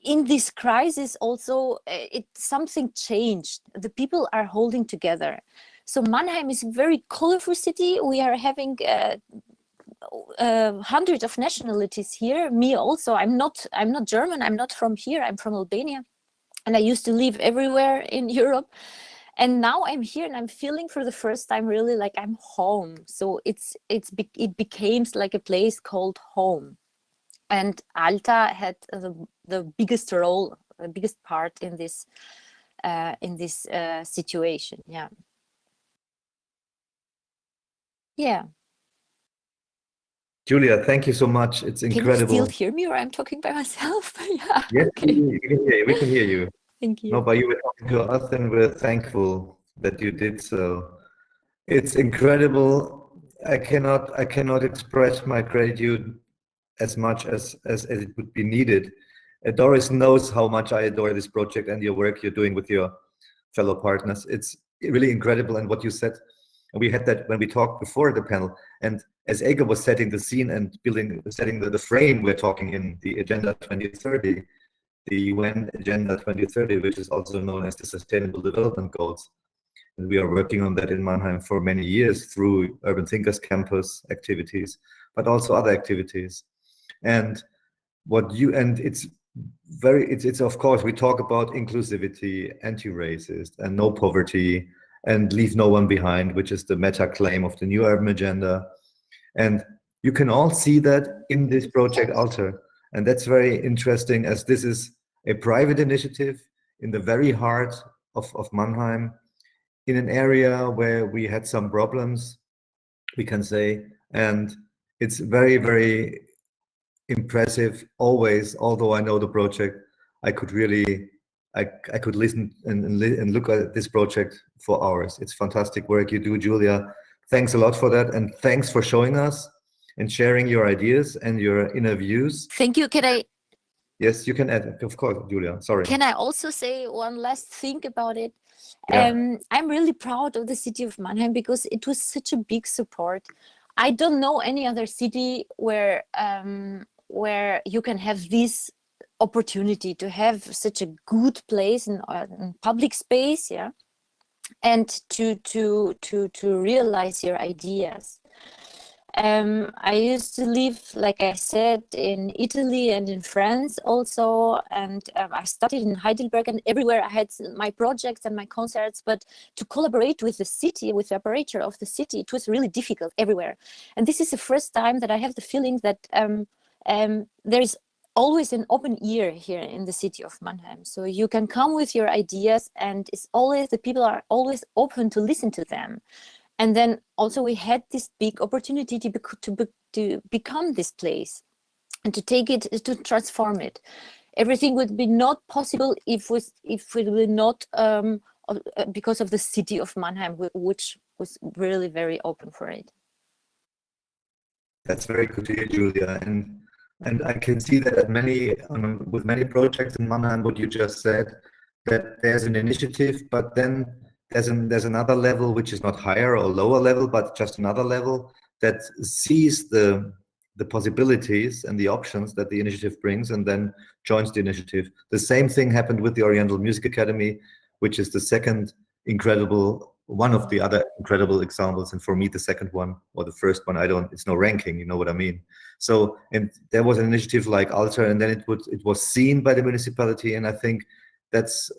in this crisis also something changed. The people are holding together. So Mannheim is a very colorful city. We are having hundreds of nationalities here. Me also. I'm not German. I'm not from here. I'm from Albania, and I used to live everywhere in Europe. And now I'm here, and I'm feeling for the first time really like I'm home. So it became like a place called home. And Alta had the biggest role, the biggest part in this situation. Yeah. Yeah. Julia, thank you so much. It's incredible. Can you still hear me, or I'm talking by myself? Yeah. Yes, Okay. we can hear you. Thank you. No, but you were talking to us, and we're thankful that you did so. It's incredible. I cannot express my gratitude as much as it would be needed. Doris knows how much I adore this project and your work you're doing with your fellow partners. It's really incredible. And what you said, and we had that when we talked before the panel, and as Ege was setting the scene and setting the frame we're talking in, the Agenda 2030, the UN Agenda 2030, which is also known as the Sustainable Development Goals. And we are working on that in Mannheim for many years through Urban Thinkers Campus activities, but also other activities. And it's of course, we talk about inclusivity, anti-racist, and no poverty, and leave no one behind, which is the meta claim of the new urban agenda. And you can all see that in this project Alter. And that's very interesting, as this is a private initiative in the very heart of Mannheim, in an area where we had some problems, we can say. And it's very, very impressive always. Although I know the project, I could really, I could listen and look at this project for hours. It's fantastic work you do, Julia. Thanks a lot for that, and thanks for showing us and sharing your ideas and your inner views. Thank you. Can I? Yes, you can add, of course, Julia. Sorry. Can I also say one last thing about it? Yeah. I'm really proud of the city of Mannheim because it was such a big support. I don't know any other city where you can have this opportunity to have such a good place in public space, yeah, and to realize your ideas. I used to live, like I said, in Italy and in France also, and I studied in Heidelberg, and everywhere I had my projects and my concerts, but to collaborate with the city, with the operator of the city, it was really difficult everywhere. And this is the first time that I have the feeling that there is always an open ear here in the city of Mannheim. So you can come with your ideas, and it's always, the people are always open to listen to them. And then also we had this big opportunity to become this place and to take it, to transform it. Everything would be not possible if it were not because of the city of Mannheim, which was really very open for it. That's very good to hear, Julia. And I can see that with many projects in Mannheim, what you just said, that there's an initiative, but then there's another level which is not higher or lower level, but just another level that sees the possibilities and the options that the initiative brings and then joins the initiative. The same thing happened with the Oriental Music Academy, which is the second incredible, one of the other incredible examples. And for me, the second one or the first one, it's no ranking, you know what I mean? So, and there was an initiative like Alter, and then it was seen by the municipality. And I think that's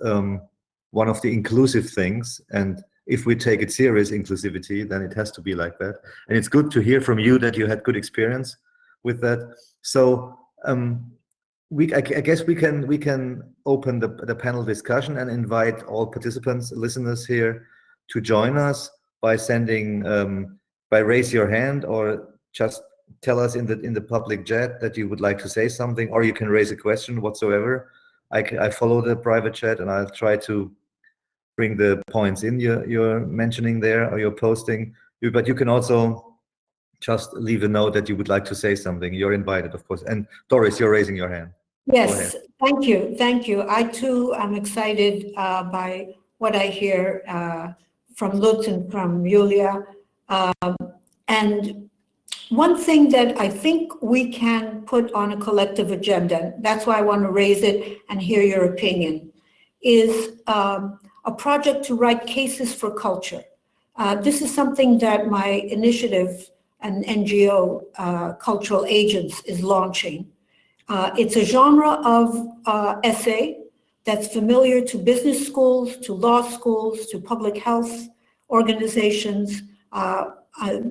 one of the inclusive things. And if we take it serious, inclusivity, then it has to be like that. And it's good to hear from you that you had good experience with that. So I guess we can open the panel discussion and invite all participants, listeners here, to join us by sending, by raise your hand, or just tell us in the public chat that you would like to say something, or you can raise a question whatsoever. I follow the private chat, and I'll try to bring the points in you're mentioning there, or you're posting. But you can also just leave a note that you would like to say something. You're invited, of course. And Doris, you're raising your hand. Yes, thank you. Thank you. I too am excited by what I hear from Lutz and from Julia. And one thing that I think we can put on a collective agenda, that's why I want to raise it and hear your opinion, is a project to write cases for culture. This is something that my initiative and NGO, Cultural Agents, is launching. It's a genre of essay that's familiar to business schools, to law schools, to public health organizations.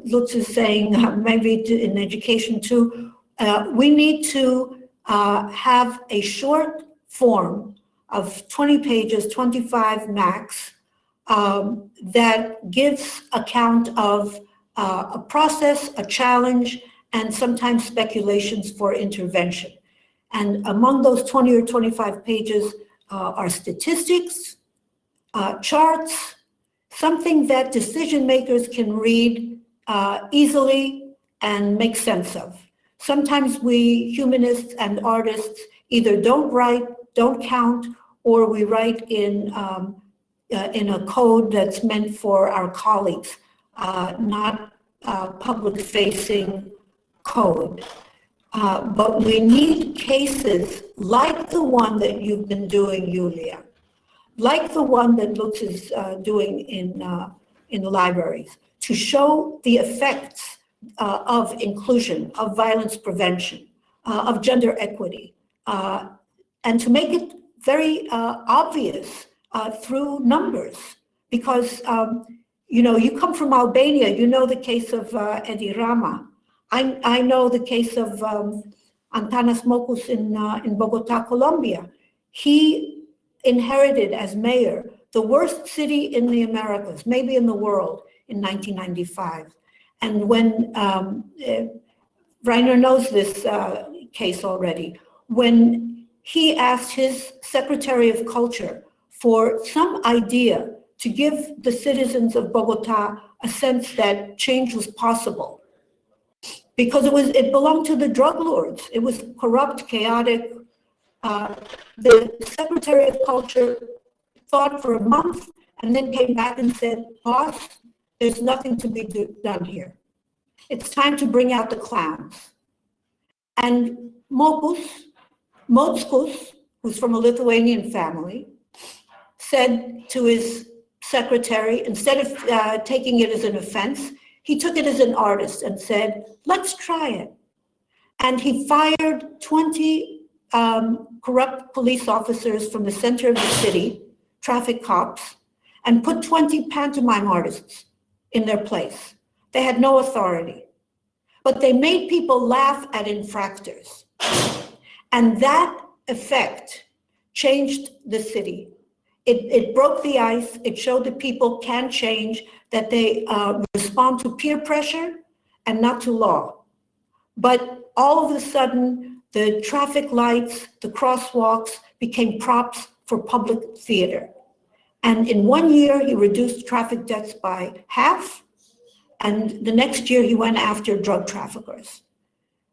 Lutz is saying maybe in education too. We need to have a short form of 20 pages, 25 max, that gives account of a process, a challenge, and sometimes speculations for intervention. And among those 20 or 25 pages are statistics, charts, something that decision makers can read easily and make sense of. Sometimes we humanists and artists either don't write, don't count, or we write in in a code that's meant for our colleagues, not public-facing code. But we need cases like the one that you've been doing, Julia, like the one that Lutz is doing in the libraries, to show the effects of inclusion, of violence prevention, of gender equity, and to make it very obvious through numbers. Because, you know, you come from Albania, you know the case of Edi Rama. I know the case of Antanas Mokus in Bogota, Colombia. He inherited as mayor the worst city in the Americas, maybe in the world, in 1995. And when, Rainer knows this case already, when he asked his Secretary of Culture for some idea to give the citizens of Bogota a sense that change was possible, because it belonged to the drug lords. It was corrupt, chaotic. The Secretary of Culture thought for a month and then came back and said, boss, there's nothing to be done here. It's time to bring out the clowns. And Mockus, who's from a Lithuanian family, said to his secretary, instead of taking it as an offense, he took it as an artist and said, let's try it. And he fired 20 corrupt police officers from the center of the city, traffic cops, and put 20 pantomime artists in their place. They had no authority, but they made people laugh at infractors. And that effect changed the city. It broke the ice. It showed that people can change, that they respond to peer pressure and not to law. But all of a sudden, the traffic lights, the crosswalks became props for public theater. And in 1 year, he reduced traffic deaths by half. And the next year, he went after drug traffickers.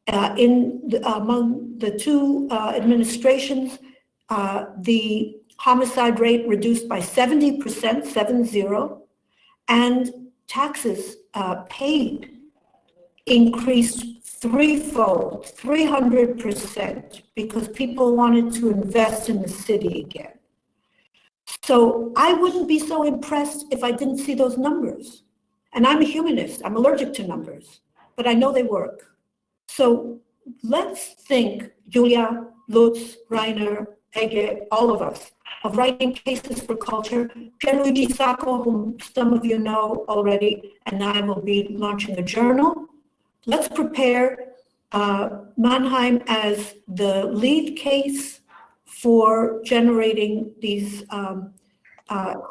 Among the two administrations, the homicide rate reduced by 70%, 70, and taxes paid increased threefold, 300%, because people wanted to invest in the city again. So I wouldn't be so impressed if I didn't see those numbers. And I'm a humanist, I'm allergic to numbers, but I know they work. So let's think, Julia, Lutz, Rainer, Ege, all of us, of writing cases for culture. Pierluigi Sacco, whom some of you know already, and I will be launching a journal. Let's prepare Mannheim as the lead case for generating these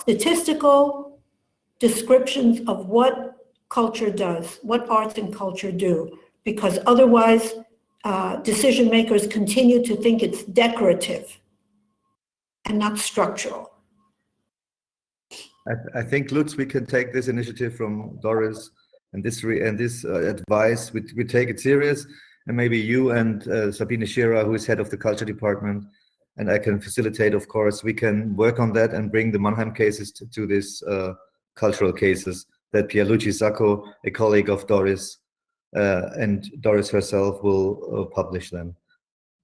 statistical descriptions of what culture does, what arts and culture do, because otherwise decision makers continue to think it's decorative and not structural. I think, Lutz, we can take this initiative from Doris and this advice. We take it serious, and maybe you and Sabine Scherer, who is head of the culture department, and I can facilitate, of course. We can work on that and bring the Mannheim cases to these cultural cases that Pierluigi Sacco, a colleague of Doris, and Doris herself will publish them.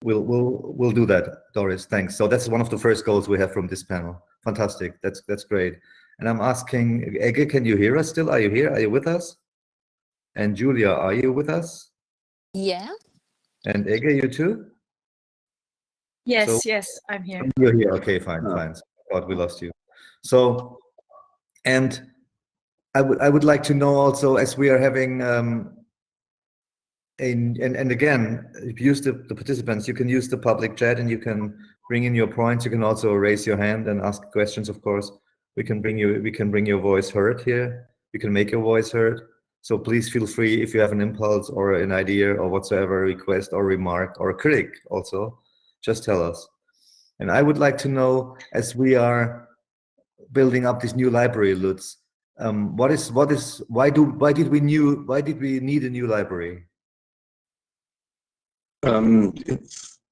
We'll do that, Doris. Thanks. So that's one of the first goals we have from this panel. Fantastic. That's great. And I'm asking, Ege, can you hear us still? Are you here? Are you with us? And Julia, are you with us? Yeah. And Ege, you too? Yes, So, yes, I'm here. You're here. Okay, fine, fine. I thought we lost you. So, and I would like to know also, as we are having and again, if you use the participants, you can use the public chat and you can bring in your points. You can also raise your hand and ask questions, of course. We can bring your voice heard here. We can make your voice heard. So please feel free, if you have an impulse or an idea or whatsoever, request or remark or critic also, just tell us. And I would like to know, as we are building up this new library, Lutz, why did we need a new library?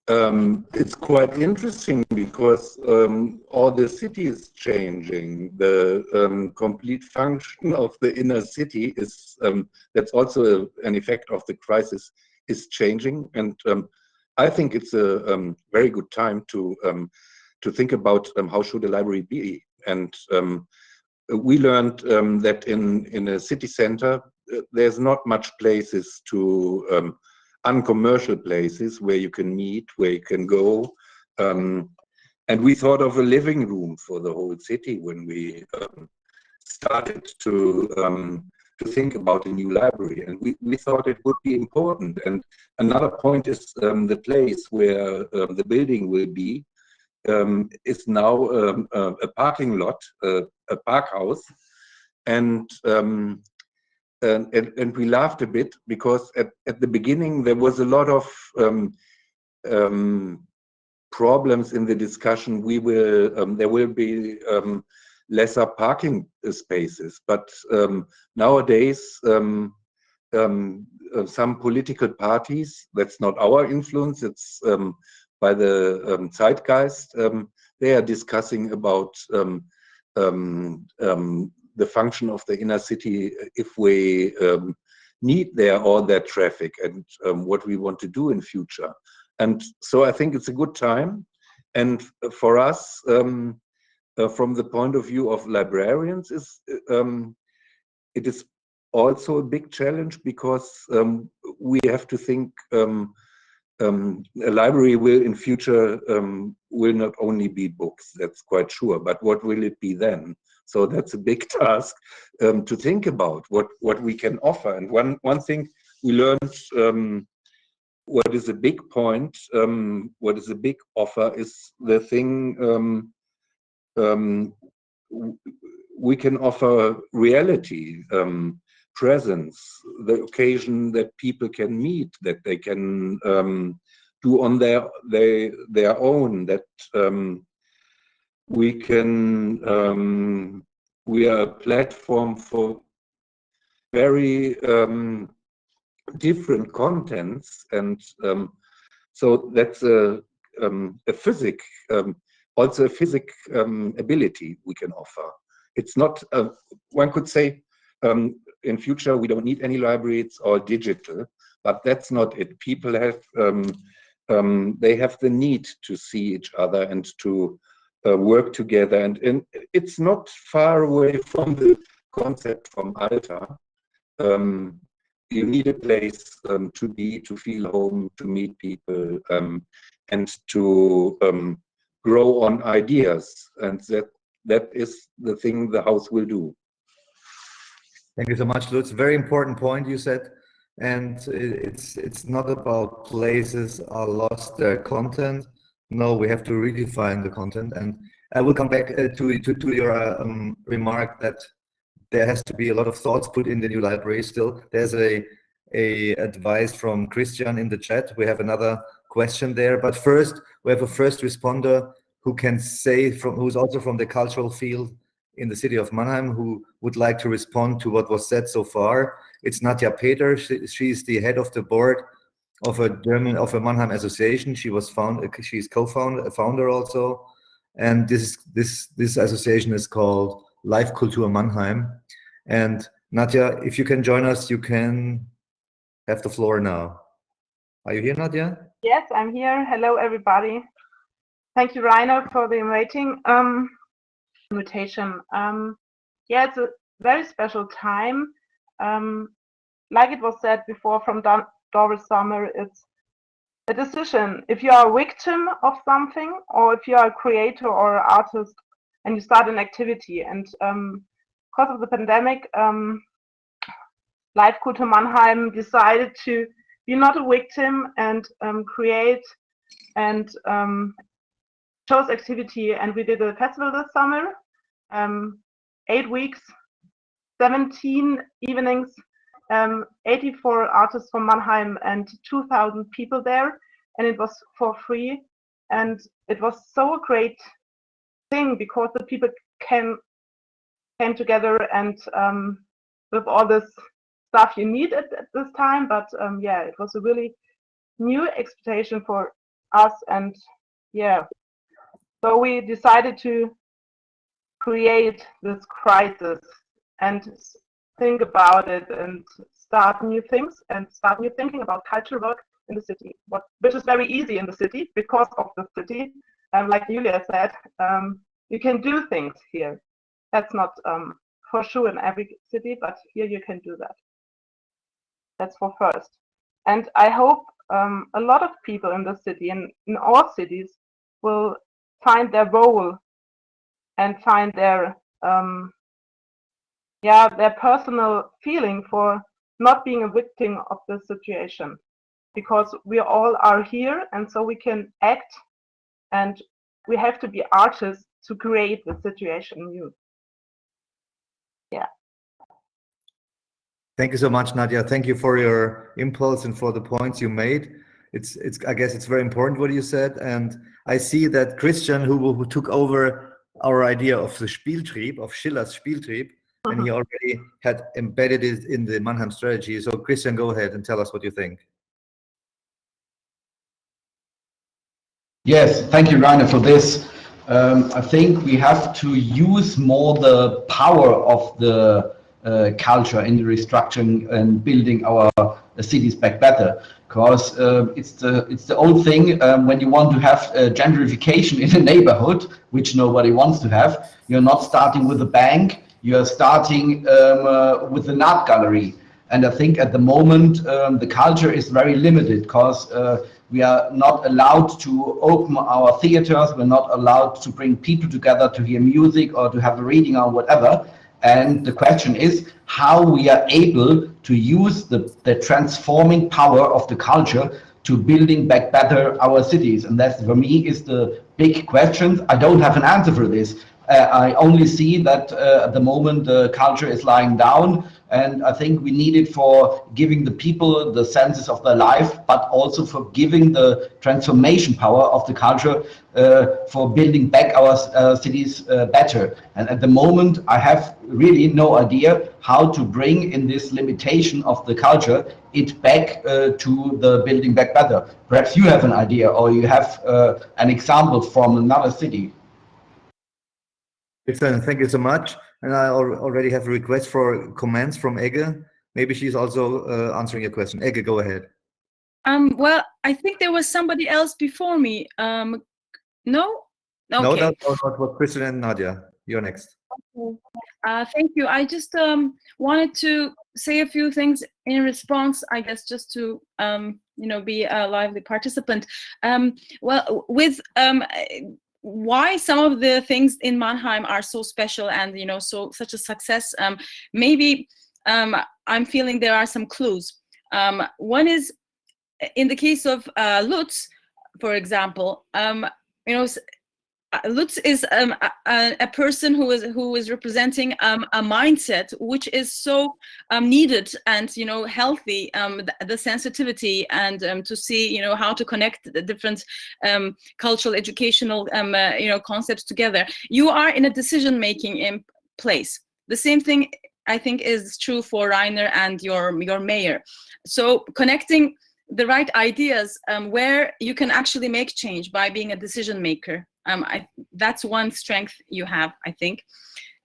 It's quite interesting because all the city is changing. The complete function of the inner city is, that's also an effect of the crisis, is changing. And I think it's a very good time to think about how should a library be. And we learned that in a city center, there's not much places to uncommercial places where you can meet, where you can go. And we thought of a living room for the whole city when we started to think about a new library. And we thought it would be important. And another point is the place where the building will be is now a parking lot, a park house. And we laughed a bit because at the beginning there was a lot of problems in the discussion. There will be lesser parking spaces, but nowadays some political parties, that's not our influence, it's by the zeitgeist, they are discussing about the function of the inner city if we need there all that traffic and what we want to do in future. And so I think it's a good time. And for us, from the point of view of librarians, it is also a big challenge because we have to think a library will in future will not only be books, that's quite sure, but what will it be then? So that's a big task to think about what we can offer. And one thing we learned, what is a big point, what is a big offer is the thing we can offer reality, presence, the occasion that people can meet, that they can do on their own, that we can we are a platform for very different contents, and so that's a physic, also a physic ability we can offer. It's not one could say in future we don't need any library, it's all digital, but that's not it. People have they have the need to see each other and to work together, and it's not far away from the concept from Alta. You need a place to be, to feel home, to meet people, and to grow on ideas, and that is the thing the house will do. Thank you so much, Lutz. Very important point you said, and it's not about places are lost their content. No, we have to redefine the content, and I will come back to your remark that there has to be a lot of thoughts put in the new library still. There's a advice from Christian in the chat. We have another question there, but first we have a first responder who can say who's also from the cultural field in the city of Mannheim, who would like to respond to what was said so far. It's Nadja Peter. She's the head of the board of a Mannheim association. She's founder also, and this association is called Live Kultur Mannheim. And Nadja, if you can join us, you can have the floor now. Are you here, Nadja? Yes, I'm here. Hello, everybody. Thank you, Rainer, for the invitation. Yeah, it's a very special time. Like it was said before from Doris Sommer, it's a decision. If you are a victim of something, or if you are a creator or an artist and you start an activity, and because of the pandemic, Live Kultur Mannheim decided to be not a victim and create and chose activity, and we did a festival this summer, 8 weeks, 17 evenings, 84 artists from Mannheim and 2,000 people there, and it was for free, and it was so a great thing because the people came together and with all this stuff you need at this time, but yeah, it was a really new expectation for us, and yeah, so we decided to create this crisis and think about it and start new things and start new thinking about cultural work in the city, which is very easy in the city because of the city. Like Julia said, you can do things here. That's not for sure in every city, but here you can do that. That's for first. And I hope a lot of people in the city and in all cities will find their role and find their personal feeling for not being a victim of the situation, because we all are here, and so we can act, and we have to be artists to create the situation new. Yeah. Thank you so much, Nadia. Thank you for your impulse and for the points you made. I guess it's very important what you said, and I see that Christian, who took over our idea of the Spieltrieb, of Schiller's Spieltrieb, and he already had embedded it in the Mannheim strategy. So Christian, go ahead and tell us what you think. Yes, thank you, Rainer, for this. I think we have to use more the power of the culture in the restructuring and building our cities back better, because it's the old thing. When you want to have gentrification in a neighborhood, which nobody wants to have, you're not starting with a bank, you're starting with an art gallery. And I think at the moment the culture is very limited, because we are not allowed to open our theaters, we're not allowed to bring people together to hear music or to have a reading or whatever. And the question is how we are able to use the transforming power of the culture to building back better our cities. And that, for me, is the big question. I don't have an answer for this. I only see that at the moment the culture is lying down, and I think we need it for giving the people the senses of their life, but also for giving the transformation power of the culture for building back our cities better. And at the moment, I have really no idea how to bring in this limitation of the culture it back to the building back better. Perhaps you have an idea, or you have an example from another city. Excellent, thank you so much. And I already have a request for comments from Ege. Maybe she's also answering your question. Ege, go ahead. Well, I think there was somebody else before me. No? Okay. No, that was Christian and Nadia. You're next. Thank you. I just wanted to say a few things in response, I guess, just to be a lively participant. Well, with why some of the things in Mannheim are so special and such a success. Maybe I'm feeling there are some clues. One is in the case of Lutz, for example. Lutz is a person who is representing a mindset which is so needed and healthy, the sensitivity and to see how to connect the different cultural, educational concepts together. You are in a decision-making place. The same thing I think is true for Rainer and your mayor. So connecting the right ideas where you can actually make change by being a decision maker. That's one strength you have, I think.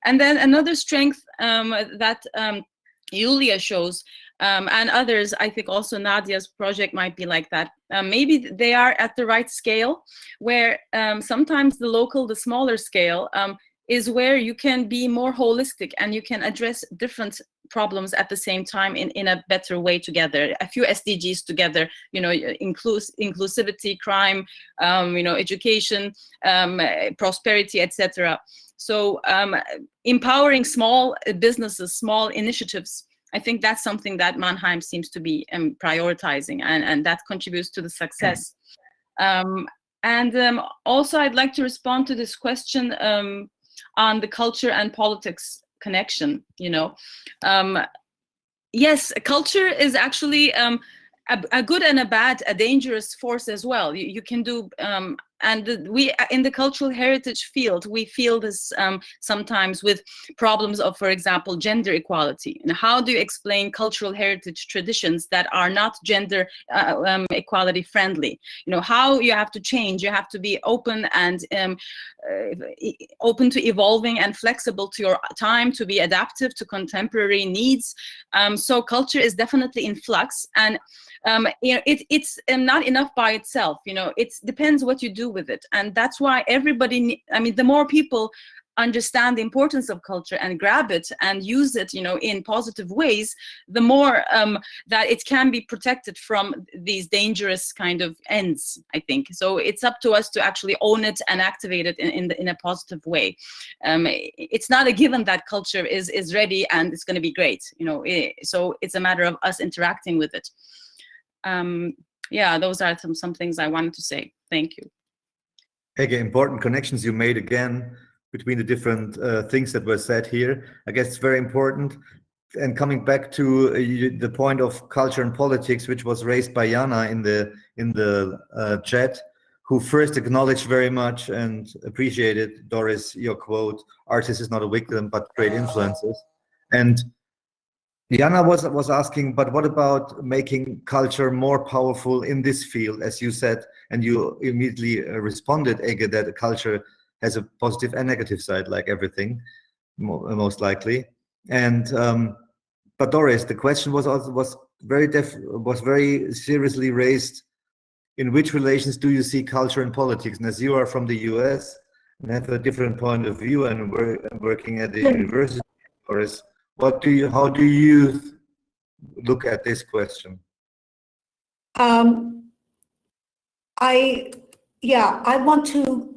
And then another strength that Julia shows, and others, I think also Nadia's project might be like that. Maybe they are at the right scale, where sometimes the smaller scale is where you can be more holistic and you can address different problems at the same time in a better way together. A few SDGs together, inclusivity, crime, education, prosperity, etc. So empowering small businesses, small initiatives, I think that's something that Mannheim seems to be prioritizing, and that contributes to the success. And also I'd like to respond to this question on the culture and politics connection. Yes, culture is actually a good and a bad, a dangerous force as well. You can do And we, in the cultural heritage field, we feel this sometimes with problems of, for example, gender equality. And how do you explain cultural heritage traditions that are not gender equality friendly? You know, how you have to change, you have to be open and open to evolving and flexible to your time, to be adaptive to contemporary needs. So culture is definitely in flux, and you know, it's not enough by itself. You know, it depends what you do with it, and that's why everybody. I mean, the more people understand the importance of culture and grab it and use it, you know, in positive ways, the more that it can be protected from these dangerous kind of ends, I think. So it's up to us to actually own it and activate it in a positive way. It's not a given that culture is ready and it's going to be great, you know. So it's a matter of us interacting with it. Yeah, those are some things I wanted to say. Thank you. Again, important connections you made again between the different things that were said here. I guess it's very important. And coming back to the point of culture and politics, which was raised by Jana in the chat, who first acknowledged very much and appreciated, Doris, your quote, "Artist is not a victim, but great influences." And Jana was asking, but what about making culture more powerful in this field, as you said, and you immediately responded, Ege, that culture has a positive and negative side, like everything, most likely. And but Doris, the question was very seriously raised. In which relations do you see culture and politics? And as you are from the US and have a different point of view and working at the university, Doris, how do you look at this question? I want to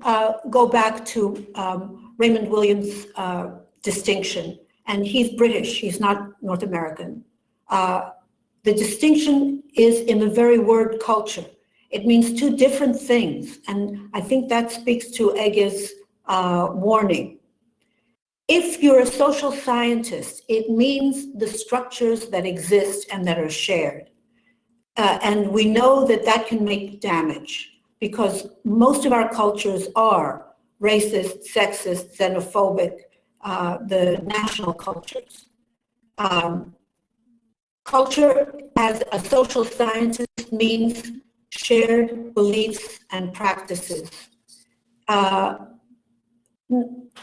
go back to Raymond Williams' distinction, and he's British, he's not North American. The distinction is in the very word culture. It means two different things, and I think that speaks to Ege's warning. If you're a social scientist, it means the structures that exist and that are shared. And we know that that can make damage, because most of our cultures are racist, sexist, xenophobic, the national cultures. Culture as a social scientist means shared beliefs and practices.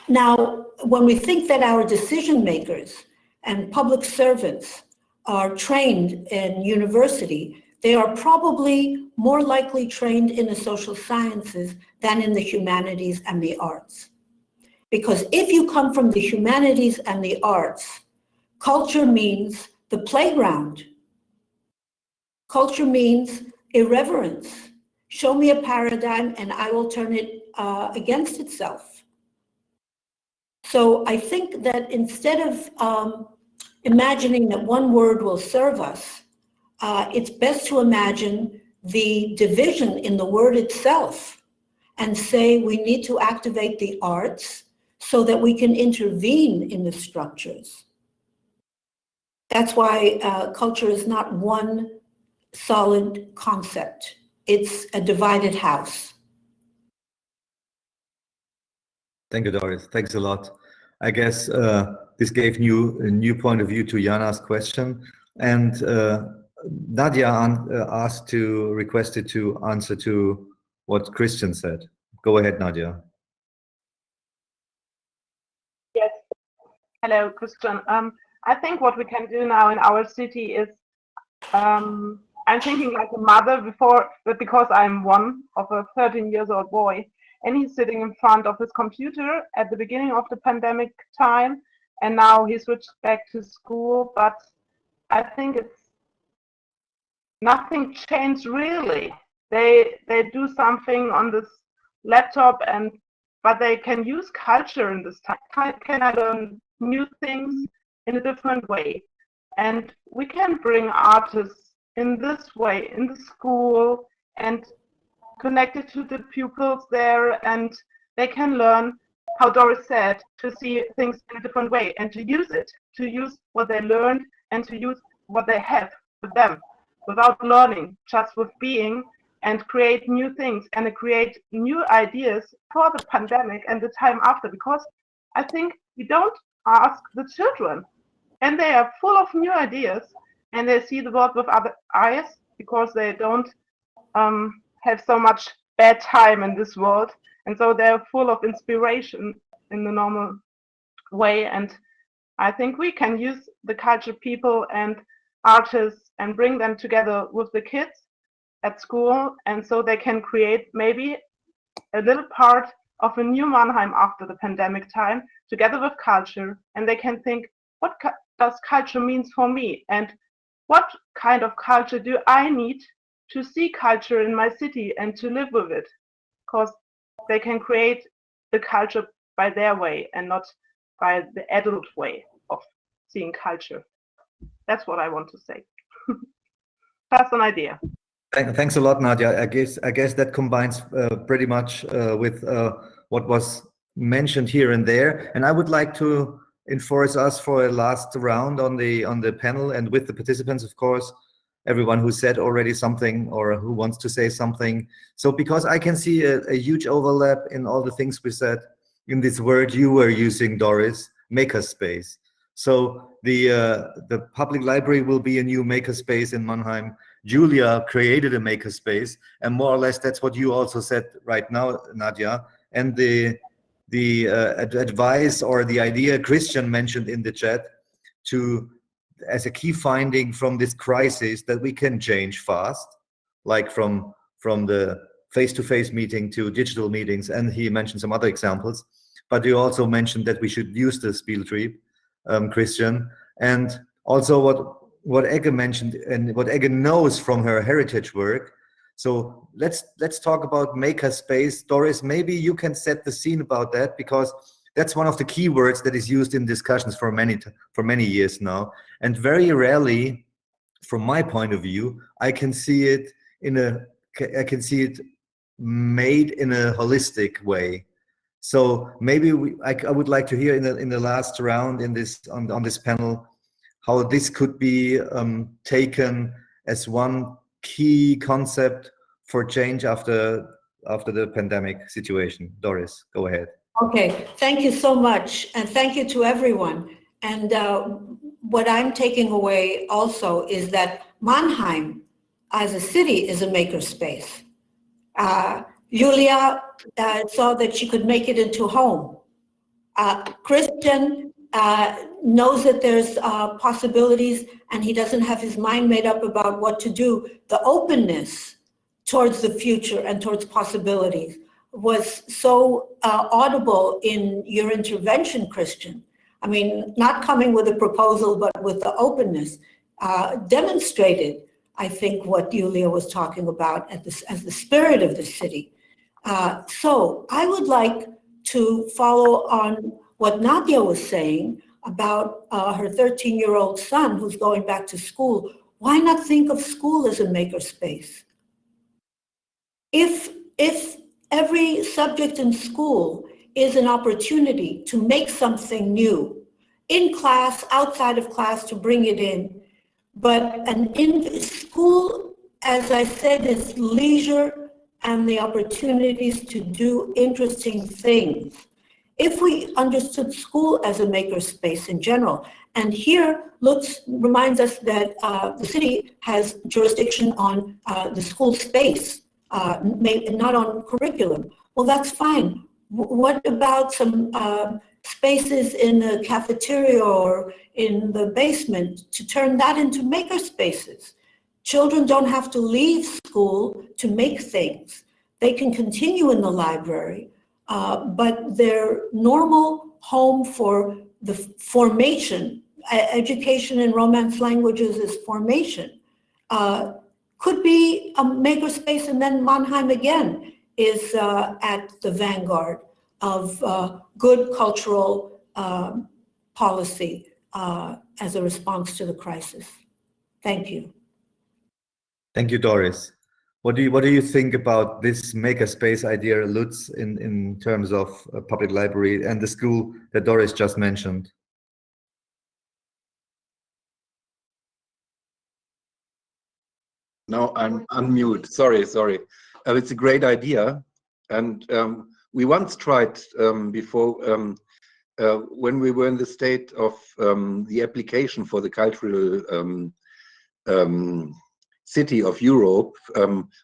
Now, when we think that our decision makers and public servants are trained in university, they are probably more likely trained in the social sciences than in the humanities and the arts. Because if you come from the humanities and the arts, culture means the playground. Culture means irreverence. Show me a paradigm and I will turn it against itself. So I think that instead of imagining that one word will serve us, it's best to imagine the division in the word itself and say we need to activate the arts so that we can intervene in the structures. That's why culture is not one solid concept. It's a divided house. Thank you, Doris. Thanks a lot. I guess this gave a new point of view to Jana's question. And Nadia requested to answer to what Christian said. Go ahead, Nadia. Yes. Hello, Christian. I think what we can do now in our city is, I'm thinking like a mother because I'm one of a 13-year-old boy, and he's sitting in front of his computer at the beginning of the pandemic time, and now he switched back to school, but I think nothing changed really. They do something on this laptop, but they can use culture in this time. Can I learn new things in a different way? And we can bring artists in this way in the school and connect it to the pupils there, and they can learn, how Doris said, to see things in a different way and to use what they learned and to use what they have with them without learning, just with being. and create new things and create new ideas for the pandemic and the time after, because I think we don't ask the children, and they are full of new ideas and they see the world with other eyes because they don't have so much bad time in this world, and so they're full of inspiration in the normal way. And I think we can use the culture people and artists and bring them together with the kids at school, and so they can create maybe a little part of a new Mannheim after the pandemic time together with culture, and they can think, what does culture mean for me, and what kind of culture do I need to see culture in my city and to live with it, because they can create the culture by their way and not by the adult way of seeing culture. That's what I want to say. That's an idea. Thanks a lot, Nadia. I guess that combines pretty much with what was mentioned here and there. And I would like to enforce us for a last round on the panel, and with the participants, of course, everyone who said already something or who wants to say something. So because I can see a huge overlap in all the things we said in this word you were using, Doris, makerspace. So the public library will be a new makerspace in Mannheim. Julia created a makerspace, and more or less that's what you also said right now, Nadia. And the advice or the idea Christian mentioned in the chat as a key finding from this crisis, that we can change fast, like from the face-to-face meeting to digital meetings, and he mentioned some other examples. But you also mentioned that we should use the Spieltrieb, Christian, and also what Egge mentioned and what Egge knows from her heritage work. So let's talk about makerspace. Doris, maybe you can set the scene about that, because that's one of the key words that is used in discussions for many years now. And very rarely, from my point of view, I can see it made in a holistic way. So maybe I would like to hear in the last round on this panel how this could be taken as one key concept for change after the pandemic situation. Doris, go ahead. Okay, thank you so much, and thank you to everyone. And what I'm taking away also is that Mannheim as a city is a makerspace. Julia saw that she could make it into home. Christian knows that there's possibilities, and he doesn't have his mind made up about what to do. The openness towards the future and towards possibilities was so audible in your intervention, Christian. I mean, not coming with a proposal, but with the openness, demonstrated, I think, what Julia was talking about as the spirit of the city. So I would like to follow on what Nadia was saying about her 13-year-old son who's going back to school. Why not think of school as a makerspace? If every subject in school is an opportunity to make something new, in class, outside of class, to bring it in, but in school, as I said, is leisure and the opportunities to do interesting things. If we understood school as a makerspace in general, and here reminds us that the city has jurisdiction on the school space, not on curriculum. Well, that's fine. What about some spaces in the cafeteria or in the basement to turn that into maker spaces? Children don't have to leave school to make things. They can continue in the library, but their normal home for the formation, education in Romance languages is formation, could be a makerspace. And then Mannheim again is at the vanguard of good cultural policy as a response to the crisis. Thank you. Thank you, Doris. What do you think about this makerspace idea, Lutz, in terms of a public library and the school that Doris just mentioned? Now I'm unmute. Sorry. It's a great idea, and we once tried before when we were in the state of the application for the cultural city of Europe.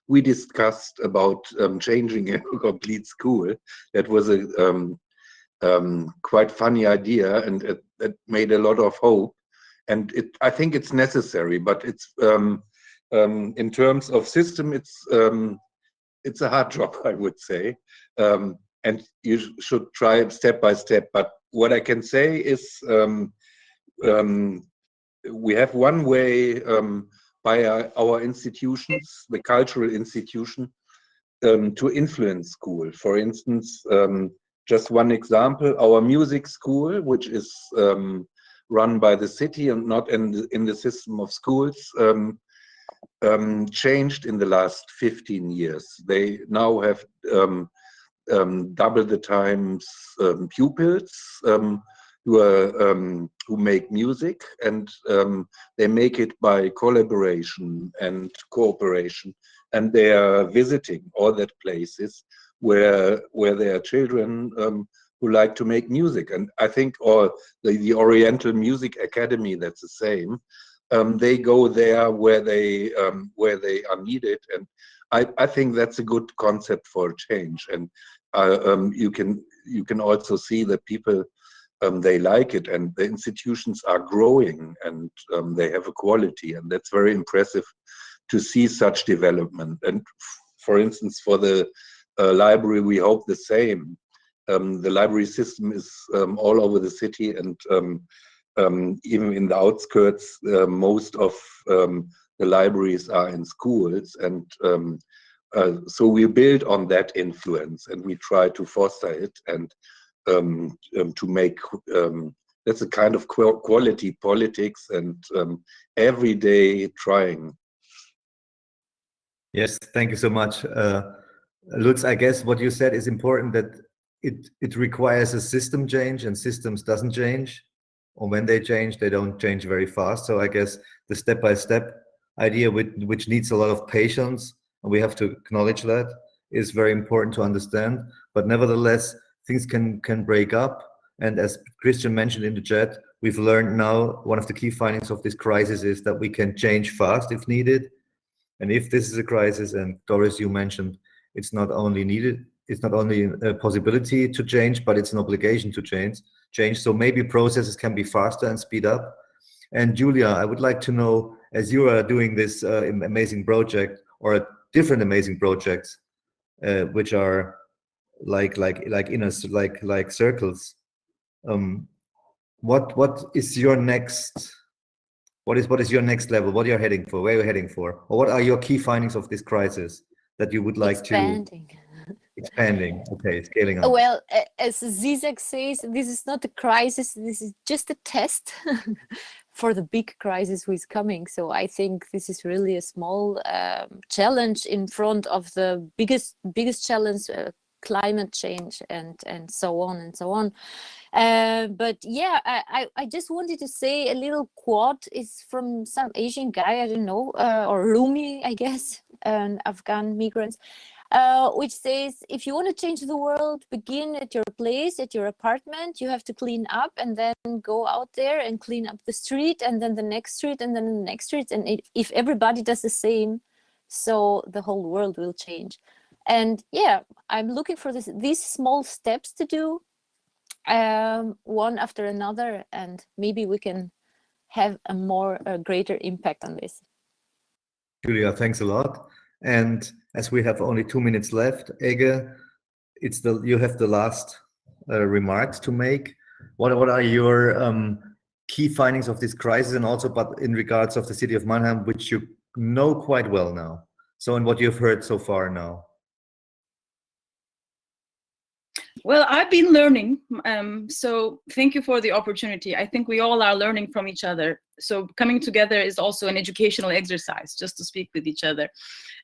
We discussed about changing a complete school. That was a quite funny idea, and it made a lot of hope. And I think it's necessary, but it's in terms of system, it's a hard job, I would say, and you should try step by step. But what I can say is we have one way by our institutions, the cultural institution, to influence school. For instance, just one example, our music school, which is run by the city and not in the system of schools, changed in the last 15 years. They now have double the times pupils who make music, and they make it by collaboration and cooperation, and they are visiting all that places where there are children who like to make music. And I think the Oriental Music Academy, that's the same. They go there where they are needed, and I think that's a good concept for change. And you can also see that people they like it, and the institutions are growing, and they have a quality, and that's very impressive to see such development. And for instance, for the library, we hope the same. The library system is all over the city, and even in the outskirts, most of the libraries are in schools, and so we build on that influence, and we try to foster it, and to make that's a kind of quality politics, and everyday trying. Yes, thank you so much, Lutz. I guess what you said is important, that it requires a system change, and systems doesn't change, or when they change, they don't change very fast. So I guess the step-by-step idea, which needs a lot of patience, and we have to acknowledge that, is very important to understand. But nevertheless, things can break up. And as Christian mentioned in the chat, we've learned now one of the key findings of this crisis is that we can change fast if needed. And if this is a crisis, and Doris, you mentioned, it's not only needed, it's not only a possibility to change, but it's an obligation to change. So maybe processes can be faster and speed up. And Julia, I would like to know, as you are doing this amazing project, or different amazing projects, which are like circles, what is your next? What is your next level? What you're heading for? Where you're heading for? Or what are your key findings of this crisis that you would like to? Expanding. Okay, scaling up. Well, as Zizek says, this is not a crisis. This is just a test for the big crisis who is coming. So I think this is really a small challenge in front of the biggest challenge, climate change, and so on and so on. But yeah, I just wanted to say a little quote. Is from some Asian guy, I don't know, or Rumi, I guess, an Afghan migrants, which says, if you want to change the world, begin at your place, at your apartment. You have to clean up, and then go out there and clean up the street, and then the next street, and then the next street. And if everybody does the same, so the whole world will change. And yeah, I'm looking for these small steps to do, one after another, and maybe we can have a greater impact on this. Julia, thanks a lot. And as we have only 2 minutes left, Ege, you have the last remarks to make. What are your key findings of this crisis, and also, but in regards of the city of Mannheim, which you know quite well now? So, and what you've heard so far now. Well, I've been learning, so thank you for the opportunity. I think we all are learning from each other. So coming together is also an educational exercise, just to speak with each other.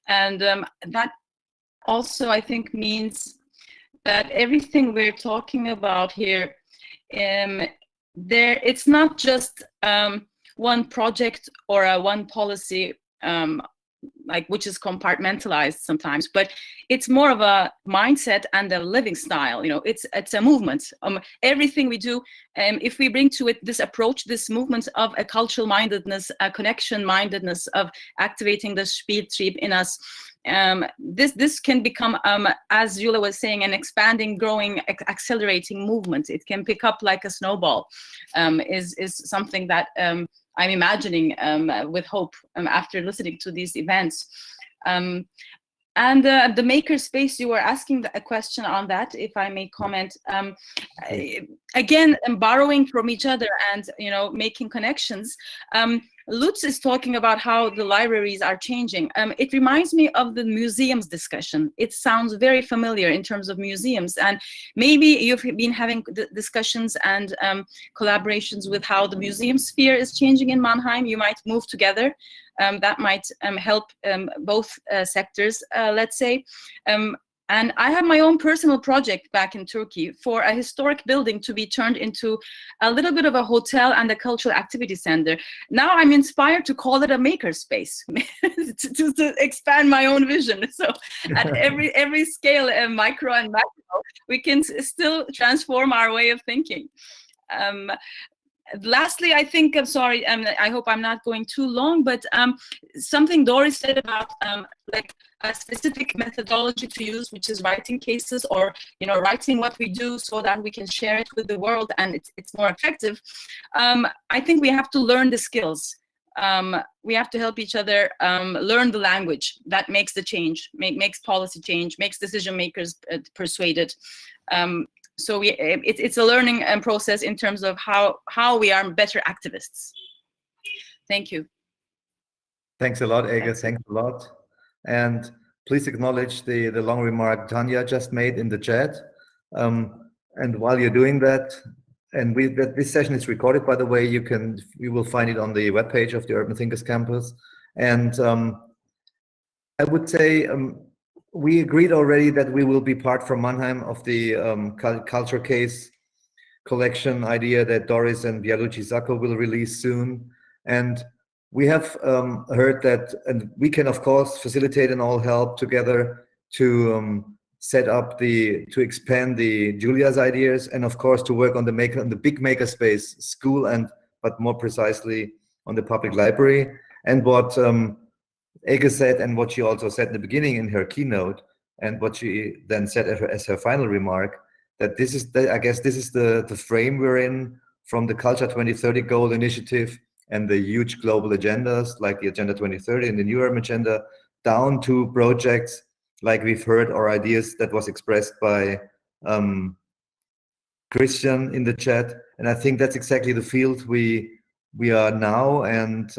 And that also, I think, means that everything we're talking about here, it's not just one project or one policy like which is compartmentalized sometimes, but it's more of a mindset and a living style. You know, it's a movement. Everything we do, if we bring to it this approach, this movement of a cultural mindedness, a connection mindedness, of activating the Spieltrieb in us, this can become, as Julia was saying, an expanding, growing, accelerating movement. It can pick up like a snowball. Is something that I'm imagining with hope after listening to these events. And the makerspace, you were asking a question on that, if I may comment. Again, borrowing from each other and, you know, making connections. Lutz is talking about how the libraries are changing. It reminds me of the museums discussion. It sounds very familiar in terms of museums, and maybe you've been having discussions and collaborations with how the museum sphere is changing in Mannheim. You might move together. That might help both sectors, let's say. And I have my own personal project back in Turkey for a historic building to be turned into a little bit of a hotel and a cultural activity center. Now I'm inspired to call it a makerspace to expand my own vision. So at every scale, micro and macro, we can still transform our way of thinking. Lastly, I think, I'm sorry, I hope I'm not going too long, but something Doris said about like a specific methodology to use, which is writing cases, or, you know, writing what we do so that we can share it with the world and it's more effective. I think we have to learn the skills. We have to help each other learn the language that makes the change, makes policy change, makes decision makers persuaded. So it's a learning process in terms of how we are better activists. Thank you. Thanks a lot, Ege. Thanks a lot. And please acknowledge the long remark Tanya just made in the chat. And while you're doing that, and this session is recorded, by the way, you will find it on the webpage of the Urban Thinkers Campus. And I would say, we agreed already that we will be part from Mannheim of the culture case collection idea that Doris and Bialucci Sacco will release soon. And we have heard that, and we can of course facilitate and all help together to set up to expand the Julia's ideas, and of course to work on the big makerspace school, but more precisely on the public library. And what Ege said, and what she also said in the beginning in her keynote, and what she then said as her final remark, that this is I guess this is the frame we're in, from the Culture 2030 goal initiative and the huge global agendas like the Agenda 2030 and the New Urban Agenda, down to projects like we've heard, or ideas that was expressed by Christian in the chat. And I think that's exactly the field we are now. And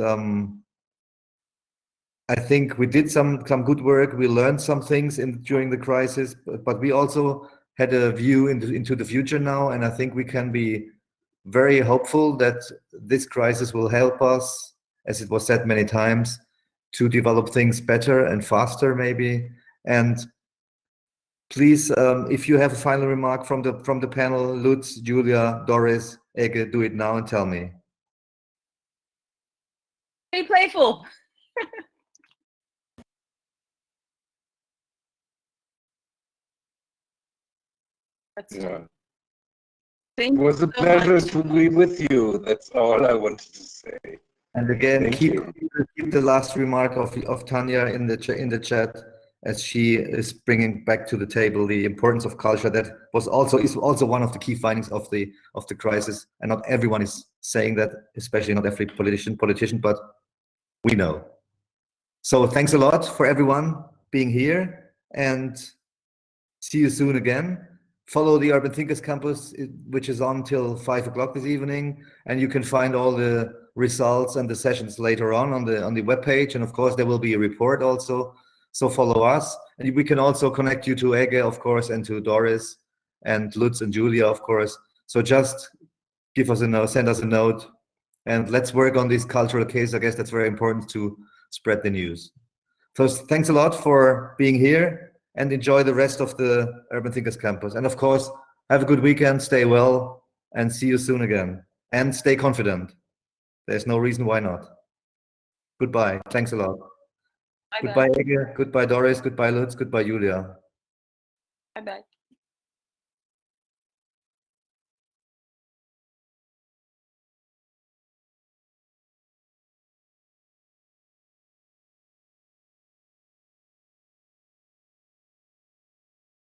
I think we did some good work. We learned some things during the crisis, but we also had a view into the future now. And I think we can be very hopeful that this crisis will help us, as it was said many times, to develop things better and faster maybe. And please, if you have a final remark from the panel, Lutz, Julia, Doris, Ege, do it now and tell me. Be playful. Yeah. Thank It was a you so pleasure much. to be with you. That's all I wanted to say. And again, Thank keep you. the last remark of Tanya in the chat, as she is bringing back to the table the importance of culture. That is also one of the key findings of the crisis. And not everyone is saying that, especially not every politician, but we know. So thanks a lot for everyone being here, and see you soon again. Follow the Urban Thinkers Campus, which is on till 5 o'clock this evening, and you can find all the results and the sessions later on the webpage. And of course, there will be a report also. So follow us, and we can also connect you to Ege, of course, and to Doris and Lutz and Julia, of course. So just give us a note, send us a note, and let's work on this cultural case. I guess that's very important to spread the news. So thanks a lot for being here, and enjoy the rest of the Urban Thinkers Campus. And of course, have a good weekend, stay well, and see you soon again. And stay confident. There's no reason why not. Goodbye. Thanks a lot. Goodbye, Ege. Goodbye, Doris. Goodbye, Lutz. Goodbye, Julia. Bye bye.